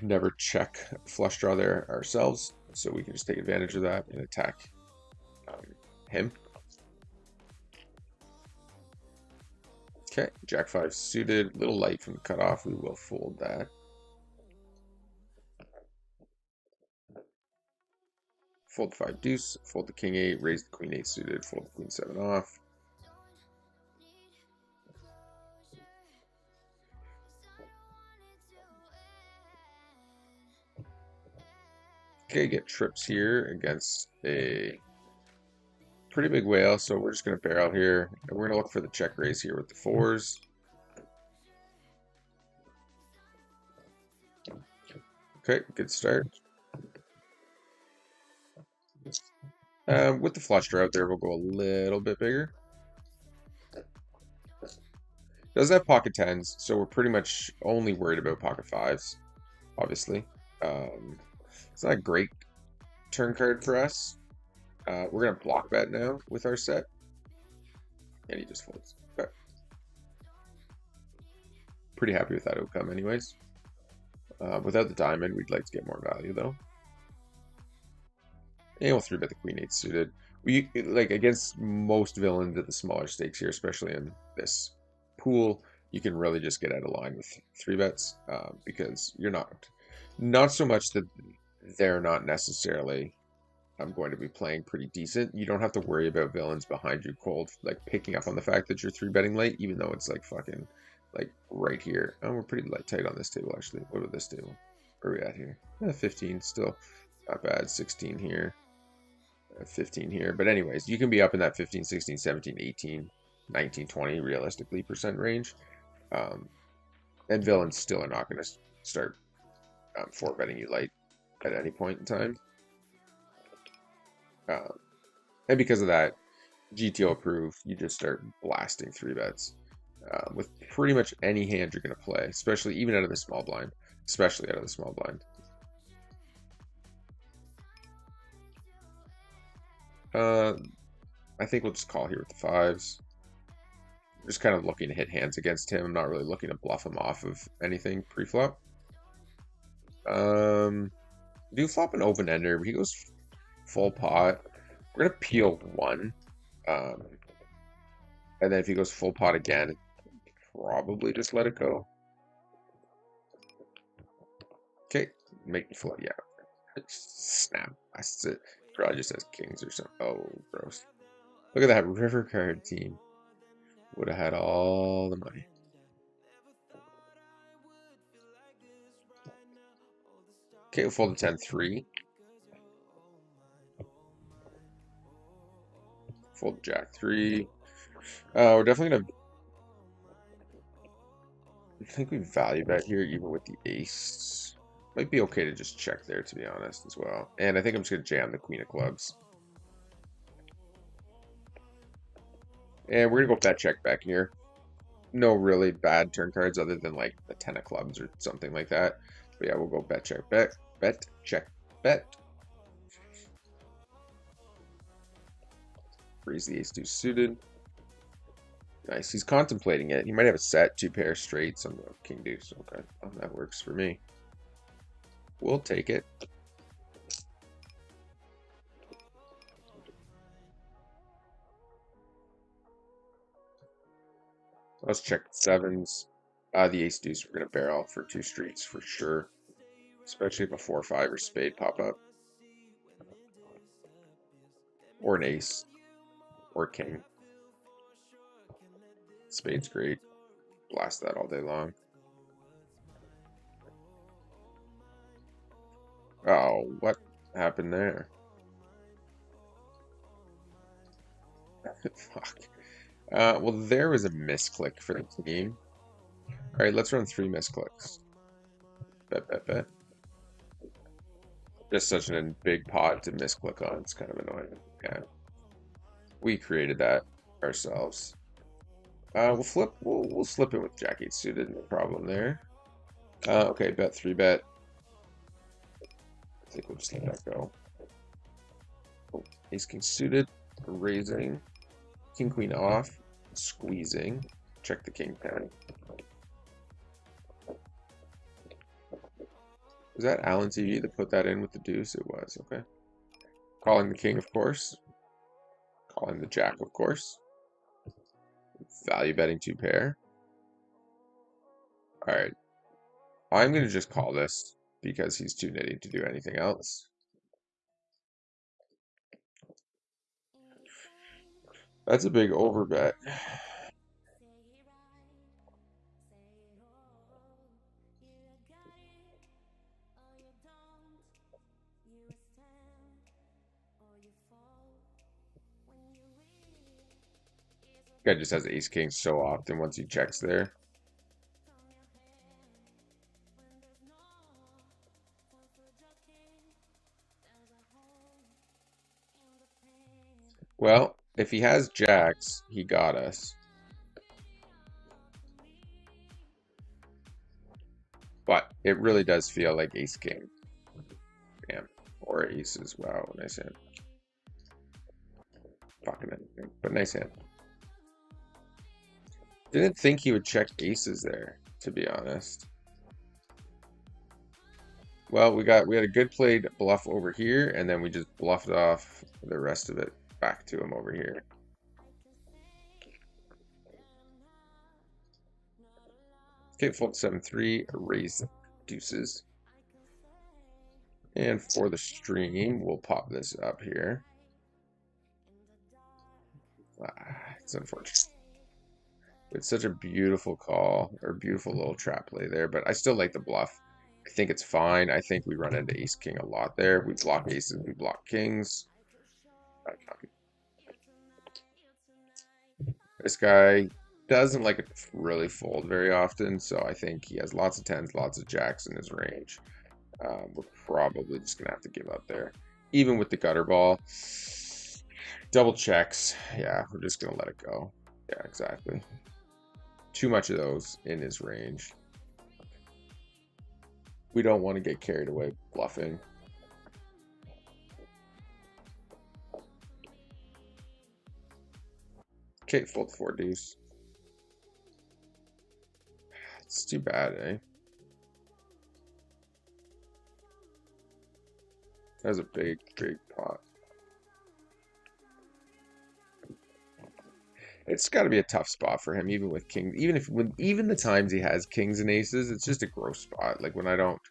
never check flush draw there ourselves. So we can just take advantage of that and attack him. Okay, jack 5 suited, little light from the cutoff. We will fold that. Fold 5 deuce, fold the king 8, raise the queen 8 suited, fold the queen 7 off. Okay, get trips here against a pretty big whale, so we're just going to barrel here. And we're going to look for the check raise here with the 4s. Okay, good start. With the flush draw out there, we'll go a little bit bigger. Doesn't have pocket tens, so we're pretty much only worried about pocket fives, obviously. It's not a great turn card for us. We're gonna block bet now with our set, and he just folds. Okay. Pretty happy with that outcome, anyways. Without the diamond, we'd like to get more value though. And we'll 3-bet the queen 8 suited. We like against most villains at the smaller stakes here, especially in this pool, you can really just get out of line with 3-bets because you're not so much that they're not necessarily going to be playing pretty decent. You don't have to worry about villains behind you cold, like picking up on the fact that you're 3-betting late, even though it's like fucking like right here. Oh, we're pretty tight on this table actually. What about this table? Where are we at here? 15 still. Not bad. 16 here. 15 here. But anyways, you can be up in that 15, 16, 17, 18, 19, 20 realistically percent range. And villains still are not going to start 4-betting you light at any point in time. And because of that, GTO approved, you just start blasting 3-bets with pretty much any hand you're going to play, especially even out of the small blind, especially out of the small blind. I think we'll just call here with the fives. I'm just kind of looking to hit hands against him. I'm not really looking to bluff him off of anything pre-flop. Do flop an open ender, but he goes full pot. We're gonna peel one. And then if he goes full pot again, probably just let it go. Okay, make me float. Yeah, snap. That's it. Probably just has kings or something. Oh, gross. Look at that river card team. Would have had all the money. Okay, we'll fold the 10-3. Fold jack 3. We're definitely gonna. I think we value bet here, even with the ace. Might be okay to just check there, to be honest, as well. And I think I'm just gonna jam the queen of clubs. And we're gonna go bet check back here. No really bad turn cards other than like the 10 of clubs or something like that. But yeah, we'll go bet check bet, bet check bet. Raise the ace 2 suited. Nice. He's contemplating it. He might have a set, 2 pair straights on the king deuce. Okay, well, that works for me. We'll take it. Let's check sevens. The ace deuce, we're gonna barrel for 2 streets for sure. Especially if a 4-5 or spade pop up. Or an ace. Or king. Spade's great. Blast that all day long. Oh, what happened there? Fuck. Well, there was a misclick for the team. Alright, let's run 3 misclicks. Bet, bet, bet. Just such a big pot to misclick on. It's kind of annoying. Yeah. We created that ourselves. We'll flip. We'll slip it with jack 8 suited. No problem there. Okay, bet 3-bet. I think we'll just let that go. Oh, ace king suited. Raising. King queen off. Squeezing. Check the king pen. Was that Allen TV that put that in with the deuce? It was. Okay. Calling the king, of course. Calling the jack, of course. Value betting 2 pair. Alright. I'm going to just call this because he's too nitty to do anything else. That's a big overbet. Guy just has ace king so often once he checks there. Well, if he has jacks, he got us. but it really does feel like ace king. Damn. Or aces. Wow, nice hand. Fucking anything, but nice hand. Didn't think he would check aces there, to be honest. Well, we had a good played bluff over here, and then we just bluffed off the rest of it back to him over here. Okay, fold 7-3, raise deuces. And for the stream, we'll pop this up here. It's unfortunate. It's such a beautiful call, or beautiful little trap play there, but I still like the bluff. I think it's fine. I think we run into ace king a lot there. We block aces, we block kings. This guy doesn't like it really fold very often, so I think he has lots of tens, lots of jacks in his range. We're probably just gonna have to give up there. Even with the gutter ball. Double checks. Yeah, we're just gonna let it go. Yeah, exactly. Too much of those in his range. We don't want to get carried away bluffing. Okay, fold 4 deuce. It's too bad, eh? That was a big, big pot. It's got to be a tough spot for him, even with kings. Even the times he has kings and aces, it's just a gross spot. Like when I don't,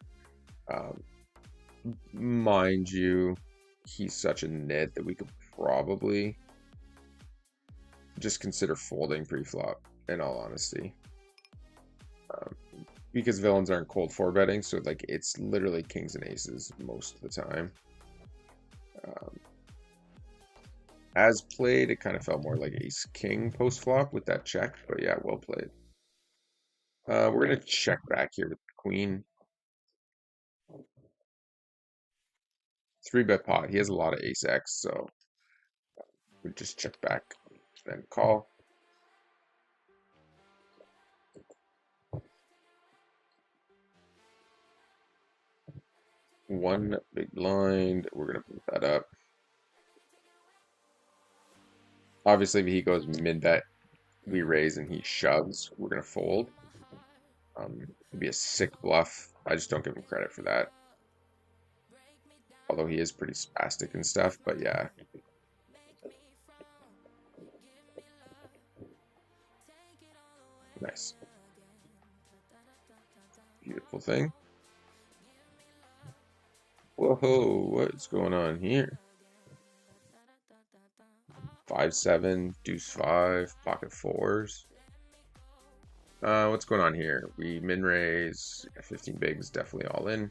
mind you, he's such a nit that we could probably just consider folding pre-flop. In all honesty, because villains aren't cold 4-betting, so like it's literally kings and aces most of the time. As played, it kind of felt more like ace king post flop with that check, but yeah, well played. We're gonna check back here with the queen. 3-bet pot. He has a lot of ace X, so we just check back, then call. One big blind. We're gonna put that up. Obviously, if he goes mid bet, we raise and he shoves, we're gonna fold. It'd be a sick bluff. I just don't give him credit for that. Although he is pretty spastic and stuff, but yeah. Nice. Beautiful thing. Whoa, what's going on here? 5-7, deuce 5, pocket 4s. What's going on here? We min raise, 15 bigs, definitely all in.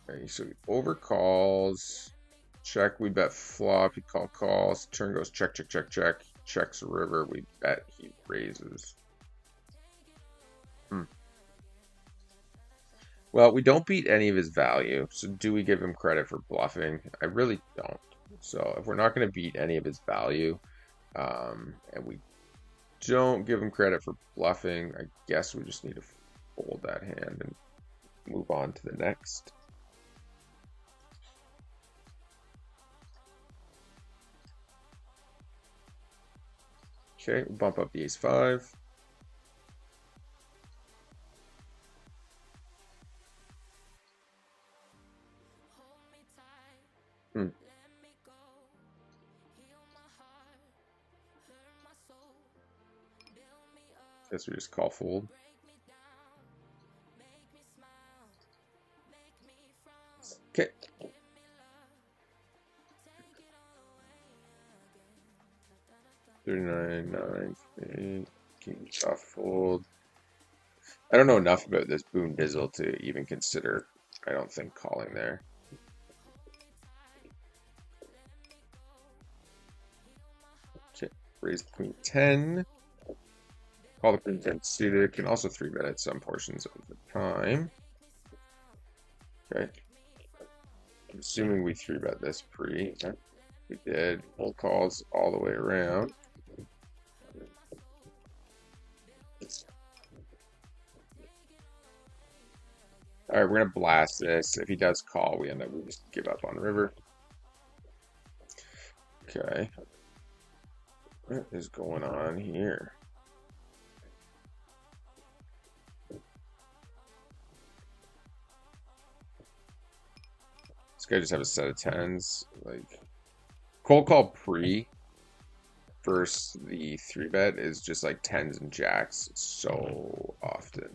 Okay, so he overcalls. Check, we bet flop, he calls. Turn goes check, check, check, check. Checks river, we bet he raises. Well, we don't beat any of his value, so do we give him credit for bluffing? I really don't. So if we're not going to beat any of his value, and we don't give him credit for bluffing, I guess we just need to fold that hand and move on to the next. Okay, we'll bump up the ace-5. Guess we just call fold. Okay. $39.9 king soft fold. I don't know enough about this boom dizzle to even consider, I don't think, calling there. Okay, raise the queen 10. Call the queen 10 suited. Can also 3-bet at some portions of the time. Okay. I'm assuming we 3-bet this pre. Okay. We did full calls all the way around. All right, we're gonna blast this. If he does call, we just give up on river. Okay. What is going on here? This guy just have a set of tens. Like cold call pre versus the 3-bet is just like tens and jacks so often.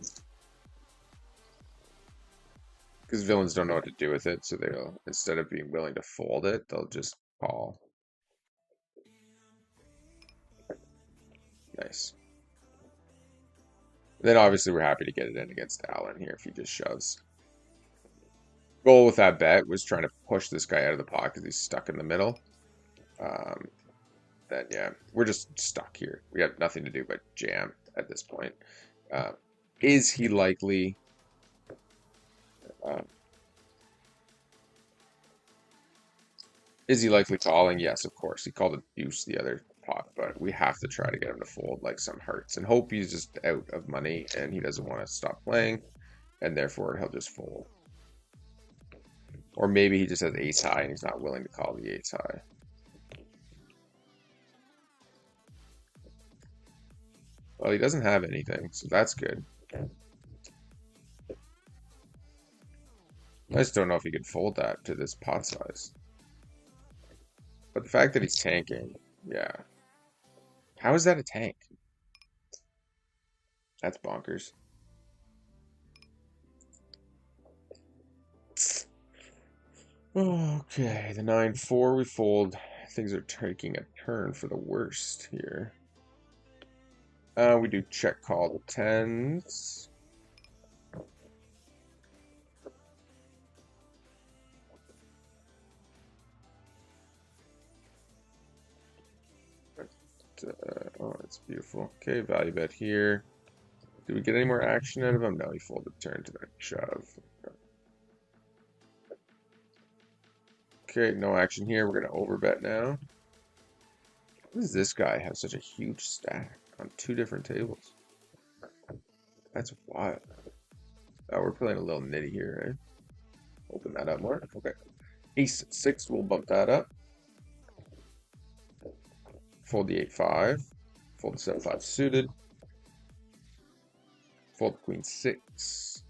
Because villains don't know what to do with it, so they'll, instead of being willing to fold it, they'll just call. Nice. Then obviously we're happy to get it in against Alan here if he just shoves. Goal with that bet was trying to push this guy out of the pot because he's stuck in the middle. Then yeah, we're just stuck here. We have nothing to do but jam at this point. Is he likely? Is he likely calling? Yes, of course. He called a deuce the other pot, but we have to try to get him to fold like some hearts and hope he's just out of money and he doesn't want to stop playing, and therefore he'll just fold. Or maybe he just has ace high and he's not willing to call the ace high. Well, he doesn't have anything, so that's good. I just don't know if he could fold that to this pot size. But the fact that he's tanking, yeah. How is that a tank? That's bonkers. Okay, the 9-4 we fold. Things are taking a turn for the worst here. We do check call the tens. Oh, that's beautiful. Okay, value bet here. Do we get any more action out of him? No, he folded turn to that shove. Okay, no action here. We're going to overbet now. Why does this guy have such a huge stack on two different tables? That's wild. Oh, we're playing a little nitty here, right? Open that up more. Okay. Ace 6, we'll bump that up. Fold the 8-5. Fold the 7-5 suited. Fold the queen 6.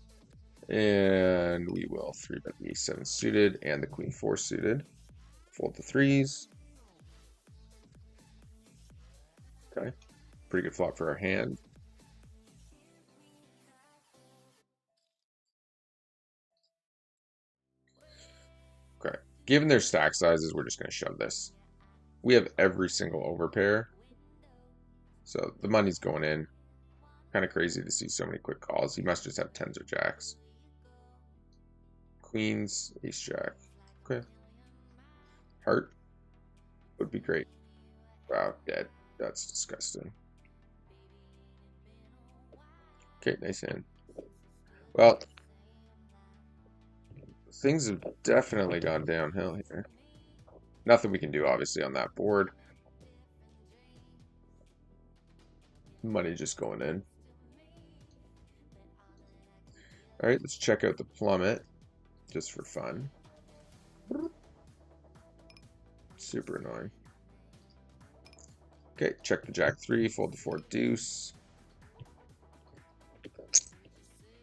And we will 3-bet the ace 7 suited and the queen 4 suited. Fold the 3s. Okay. Pretty good flop for our hand. Okay. Given their stack sizes, we're just going to shove this. We have every single overpair. So the money's going in. Kind of crazy to see so many quick calls. He must just have tens or jacks. Queens, ace jack. Okay. Heart would be great. Wow, dead. That's disgusting. Okay, nice hand. Well, things have definitely gone downhill here. Nothing we can do, obviously, on that board. Money just going in. All right, let's check out the plummet, just for fun. Super annoying. Okay, check the jack 3, fold the 4 deuce.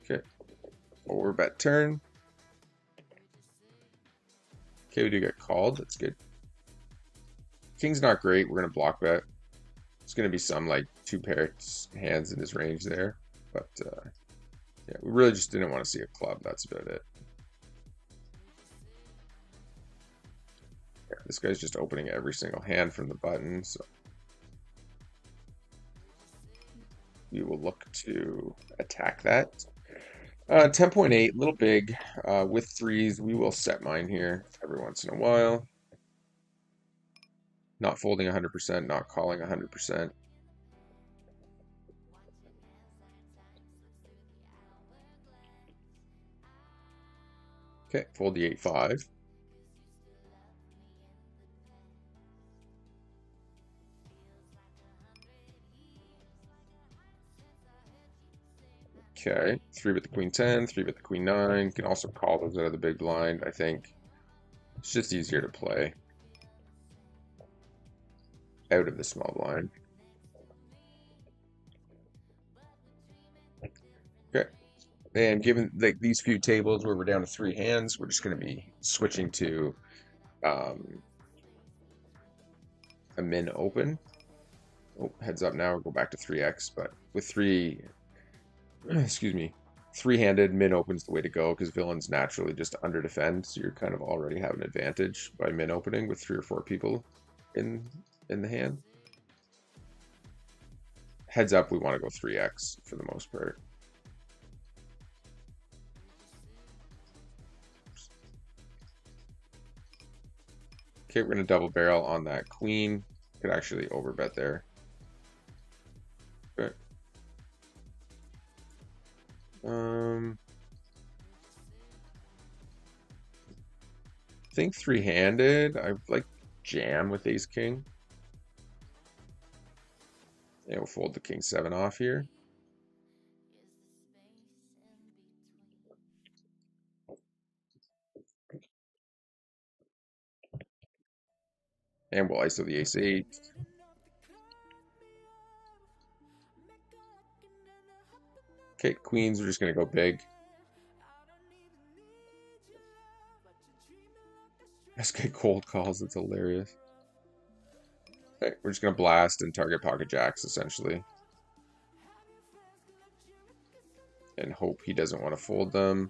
Okay, overbet turn. Okay, we do get called. That's good. King's not great. We're going to block bet. It's going to be some like 2-pair hands in his range there. But yeah, we really just didn't want to see a club. That's about it. Yeah, this guy's just opening every single hand from the button. So we will look to attack that. 10.8, a little big. With 3s, we will set mine here every once in a while. Not folding 100%, not calling 100%. Okay, fold the 8-5. Okay, 3-bet the queen 10, 3-bet the queen 9. Can also call those out of the big blind, I think. It's just easier to play out of the small blind. Okay. And given like these few tables where we're down to 3 hands, we're just going to be switching to um, a min open. Oh, heads up now, we'll go back to 3x, but with excuse me, three-handed min open's the way to go because villains naturally just under defend, so you're kind of already have an advantage by min opening with 3 or 4 people in the hand. Heads up, we want to go 3x for the most part. Okay, we're gonna double barrel on that queen. Could actually overbet there. Okay. I think three-handed. I like jam with ace king. And we'll fold the king 7 off here. And we'll ISO the ace 8. Okay, queens, we're just gonna go big. SK cold calls, it's hilarious. Okay, we're just gonna blast and target pocket jacks essentially. And hope he doesn't want to fold them.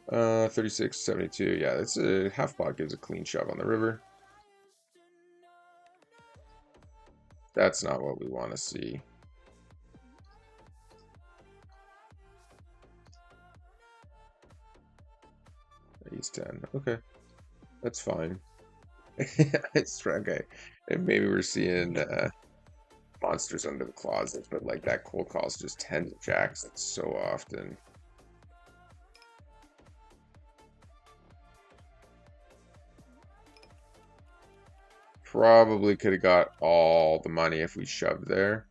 36, 72. Yeah, it's a half pot gives a clean shove on the river. That's not what we want to see. Ace 10. Okay. That's fine. It's okay. And maybe we're seeing monsters under the closet, but like that cold calls just 10 jacks. That's so often. Probably could have got all the money if we shoved there.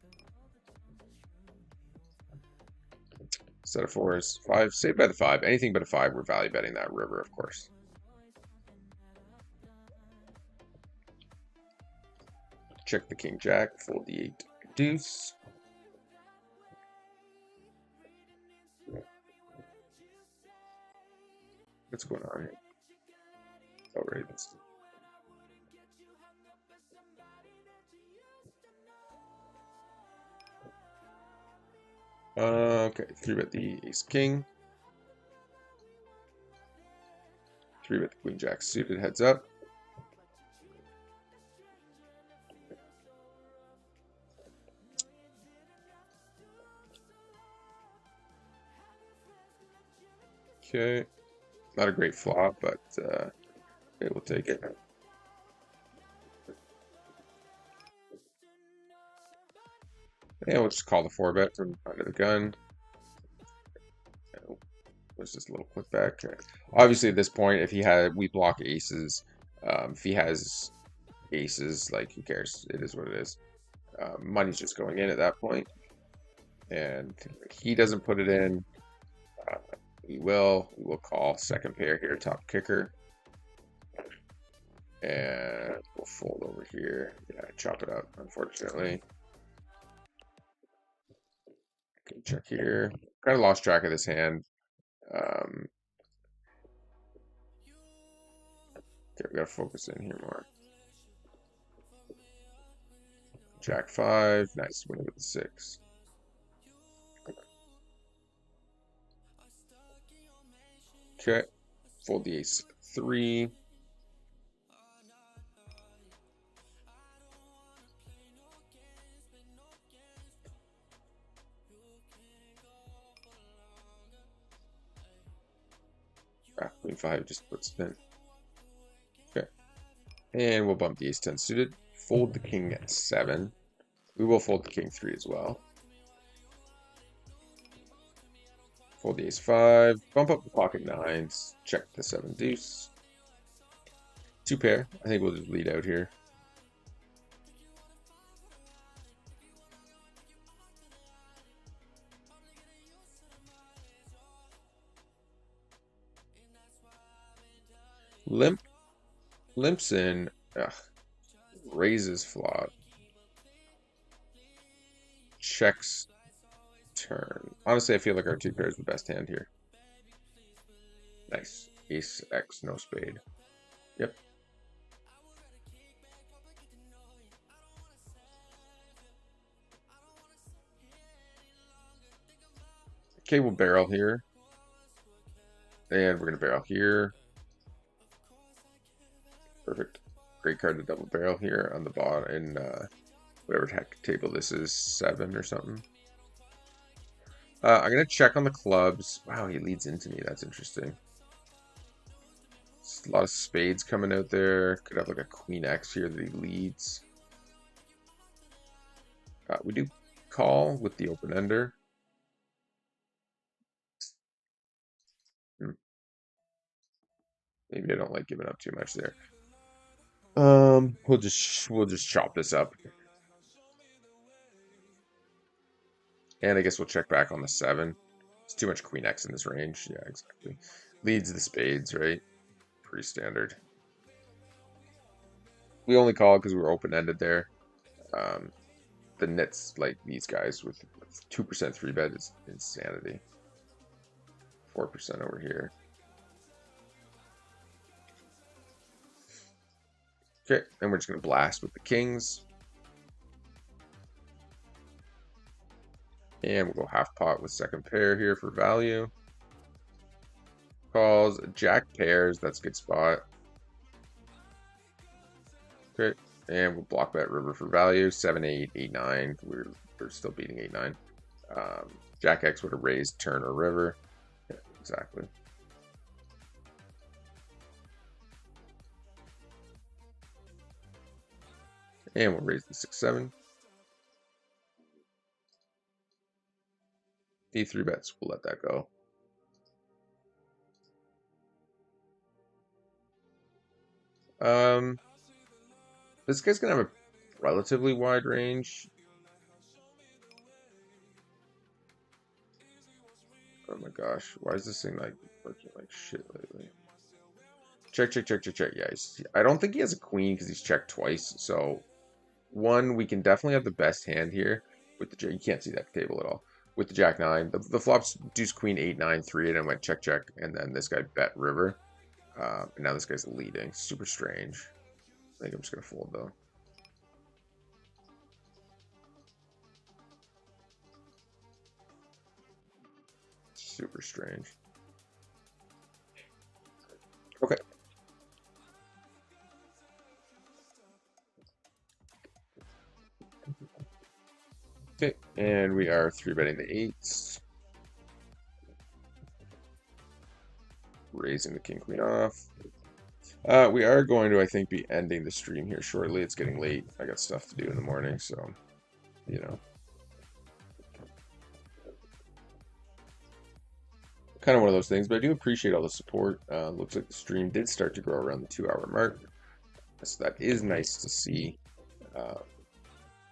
Set of 4s. 5. Saved by the 5. Anything but a 5, we're value betting that river, of course. Check the king jack. Fold the 8 deuce. What's going on here? Oh, right. Okay, 3-bet the ace king. 3-bet the queen jack suited, heads up. Okay, not a great flop, but it will take it. And we'll just call the 4-bet from under the gun. There's just a little click back. Obviously, at this point, if he had, we block aces. If he has aces, like who cares? It is what it is. Money's just going in at that point, and he doesn't put it in. We will call second pair here, top kicker, and we'll fold over here. Yeah, chop it up. Unfortunately, okay, check here. Kind of lost track of this hand. Okay, we gotta focus in here more. Jack 5, nice, winning with the 6. Okay, fold the ace 3. Queen 5 just puts it in. Okay, and we'll bump the ace 10 suited. Fold the king 7. We will fold the king 3 as well. Fold the ace 5. Bump up the pocket 9s. Check the 7 deuce. 2 pair. I think we'll just lead out here. Limps in. Ugh, raises flop. Checks turn. Honestly, I feel like our two pairs the best hand here. Nice. Ace X, no spade. Yep. Okay, we'll barrel here. And we're going to barrel here. Perfect. Great card to double barrel here on the bottom in whatever table this is, 7 or something. I'm going to check on the clubs. Wow, he leads into me. That's interesting. It's a lot of spades coming out there. Could have like a queen X here that he leads. We do call with the open ender. Maybe I don't like giving up too much there. We'll just chop this up. And I guess we'll check back on the 7. It's too much queen X in this range. Yeah, exactly. Leads the spades, right? Pretty standard. We only call because we were open-ended there. The nits, like these guys with 2% 3-bet is insanity. 4% over here. Okay, and we're just going to blast with the kings. And we'll go half pot with second pair here for value. Calls, jack pairs, that's a good spot. Okay, and we'll block that river for value. 7, 8, 8, 9. We're still beating 8, 9. Jack X would have raised turn or river. Yeah, exactly. And we'll raise the 6, 7. D3 bets, we'll let that go. This guy's gonna have a relatively wide range. Oh my gosh, why is this thing like working like shit lately? Check, check, check, check, check. Yeah, I don't think he has a queen because he's checked twice. So, one, we can definitely have the best hand here with the you can't see that table at all with the jack 9. The flops deuce queen 8, 9, 3, and I went check, check, and then this guy bet river. And now this guy's leading. Super strange. I think I'm just gonna fold though. Super strange. Okay. Okay, and we are 3-betting the 8s. Raising the king queen off. We are going to, I think, be ending the stream here shortly. It's getting late. I got stuff to do in the morning, so, you know. Kind of one of those things, but I do appreciate all the support. Looks like the stream did start to grow around the 2-hour mark. So that is nice to see.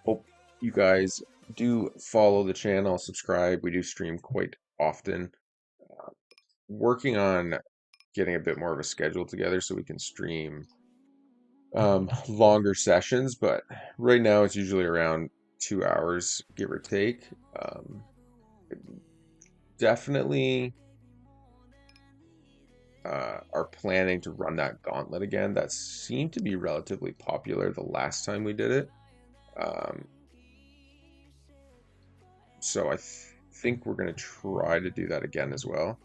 Hope you guys do follow the channel, subscribe. We do stream quite often. Working on getting a bit more of a schedule together so we can stream longer sessions, but right now it's usually around 2 hours, give or take. Definitely are planning to run that gauntlet again. That seemed to be relatively popular the last time we did it. So I think we're going to try to do that again as well.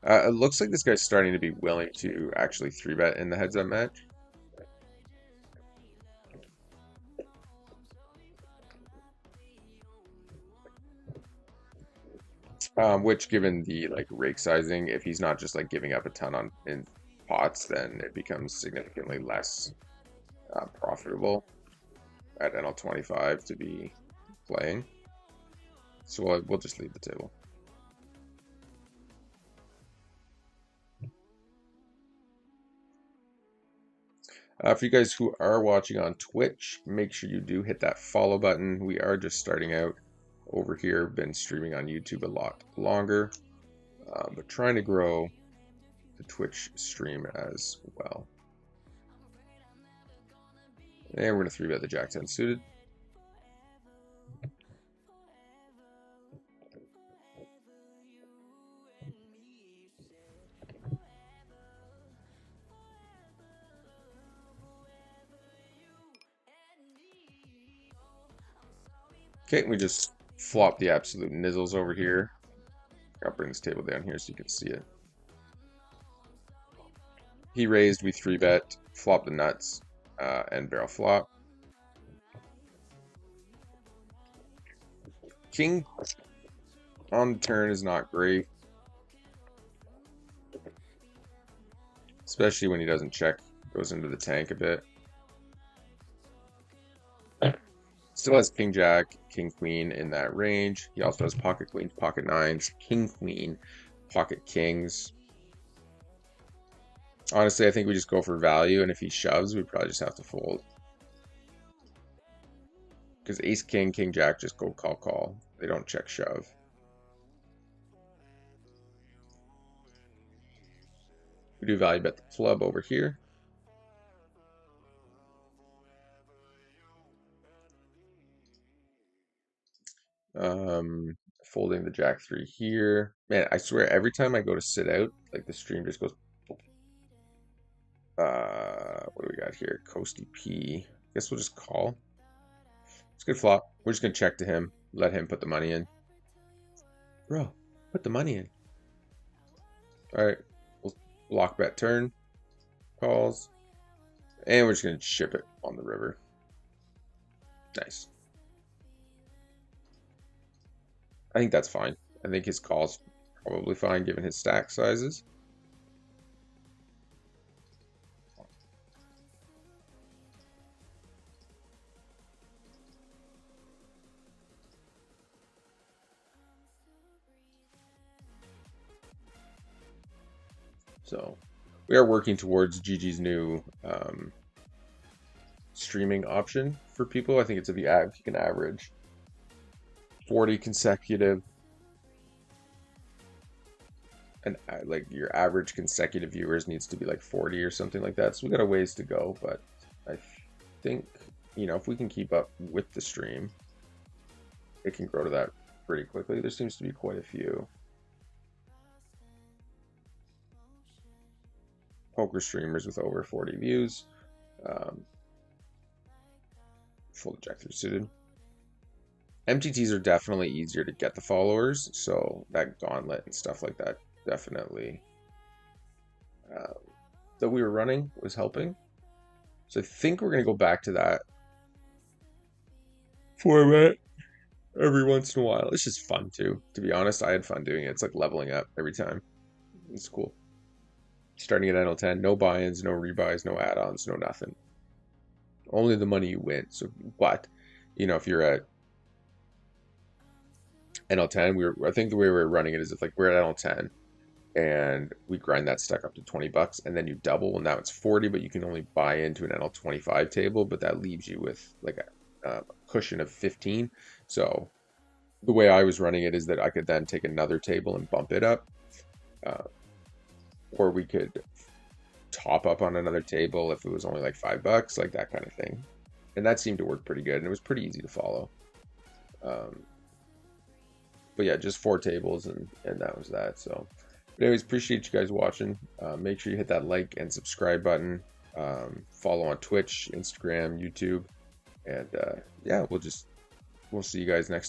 It looks like this guy's starting to be willing to actually 3-bet in the heads-up match. Which, given the like rake sizing, if he's not just like giving up a ton on in pots, then it becomes significantly less profitable at NL25 to be playing. So we'll just leave the table. For you guys who are watching on Twitch, make sure you do hit that follow button. We are just starting out over here. Been streaming on YouTube a lot longer. but trying to grow the Twitch stream as well. And we're going to 3-bet the Jack-10 suited. Okay, we just flop the absolute nizzles over here. I'll bring this table down here so you can see it. He raised, we 3-bet, flop the nuts, and barrel flop. King on the turn is not great. Especially when he doesn't check, goes into the tank a bit. Still has King Jack, King Queen in that range. He also has Pocket Queens, Pocket Nines, King Queen, Pocket Kings. Honestly, I think we just go for value, and if he shoves, we probably just have to fold. Because Ace King, King Jack just go call. They don't check shove. We do value bet the club over here. Folding the Jack 3 here. Man, I swear every time I go to sit out, like the stream just goes. What do we got here? Coasty P. Guess we'll just call. It's a good flop. We're just gonna check to him. Let him put the money in. Bro, put the money in. Alright. We'll block bet turn. Calls. And we're just gonna ship it on the river. Nice. I think that's fine. I think his call's probably fine given his stack sizes. So we are working towards GG's new streaming option for people. I think it's if you can average 40 consecutive, and like your average consecutive viewers needs to be like 40 or something like that. So we got a ways to go, but I think, you know, if we can keep up with the stream, it can grow to that pretty quickly. There seems to be quite a few poker streamers with over 40 views. Full Jack 3 suited. MTTs are definitely easier to get the followers, so that gauntlet and stuff like that definitely that we were running was helping. So I think we're going to go back to that format every once in a while. It's just fun too, to be honest. I had fun doing it. It's like leveling up every time. It's cool. Starting at NL10, no buy-ins, no rebuys, no add-ons, no nothing. Only the money you win. So, but, you know, if you're at NL10, I think the way we're running it is if like we're at NL10 and we grind that stack up to 20 bucks and then you double, well, now it's 40, but you can only buy into an NL25 table, but that leaves you with like a cushion of 15. So the way I was running it is that I could then take another table and bump it up, or we could top up on another table if it was only like $5, like that kind of thing. And that seemed to work pretty good, and it was pretty easy to follow. But yeah, just 4 tables, and that was that. So but anyways, appreciate you guys watching. Make sure you hit that like and subscribe button. Follow on Twitch, Instagram, YouTube, and yeah, we'll see you guys next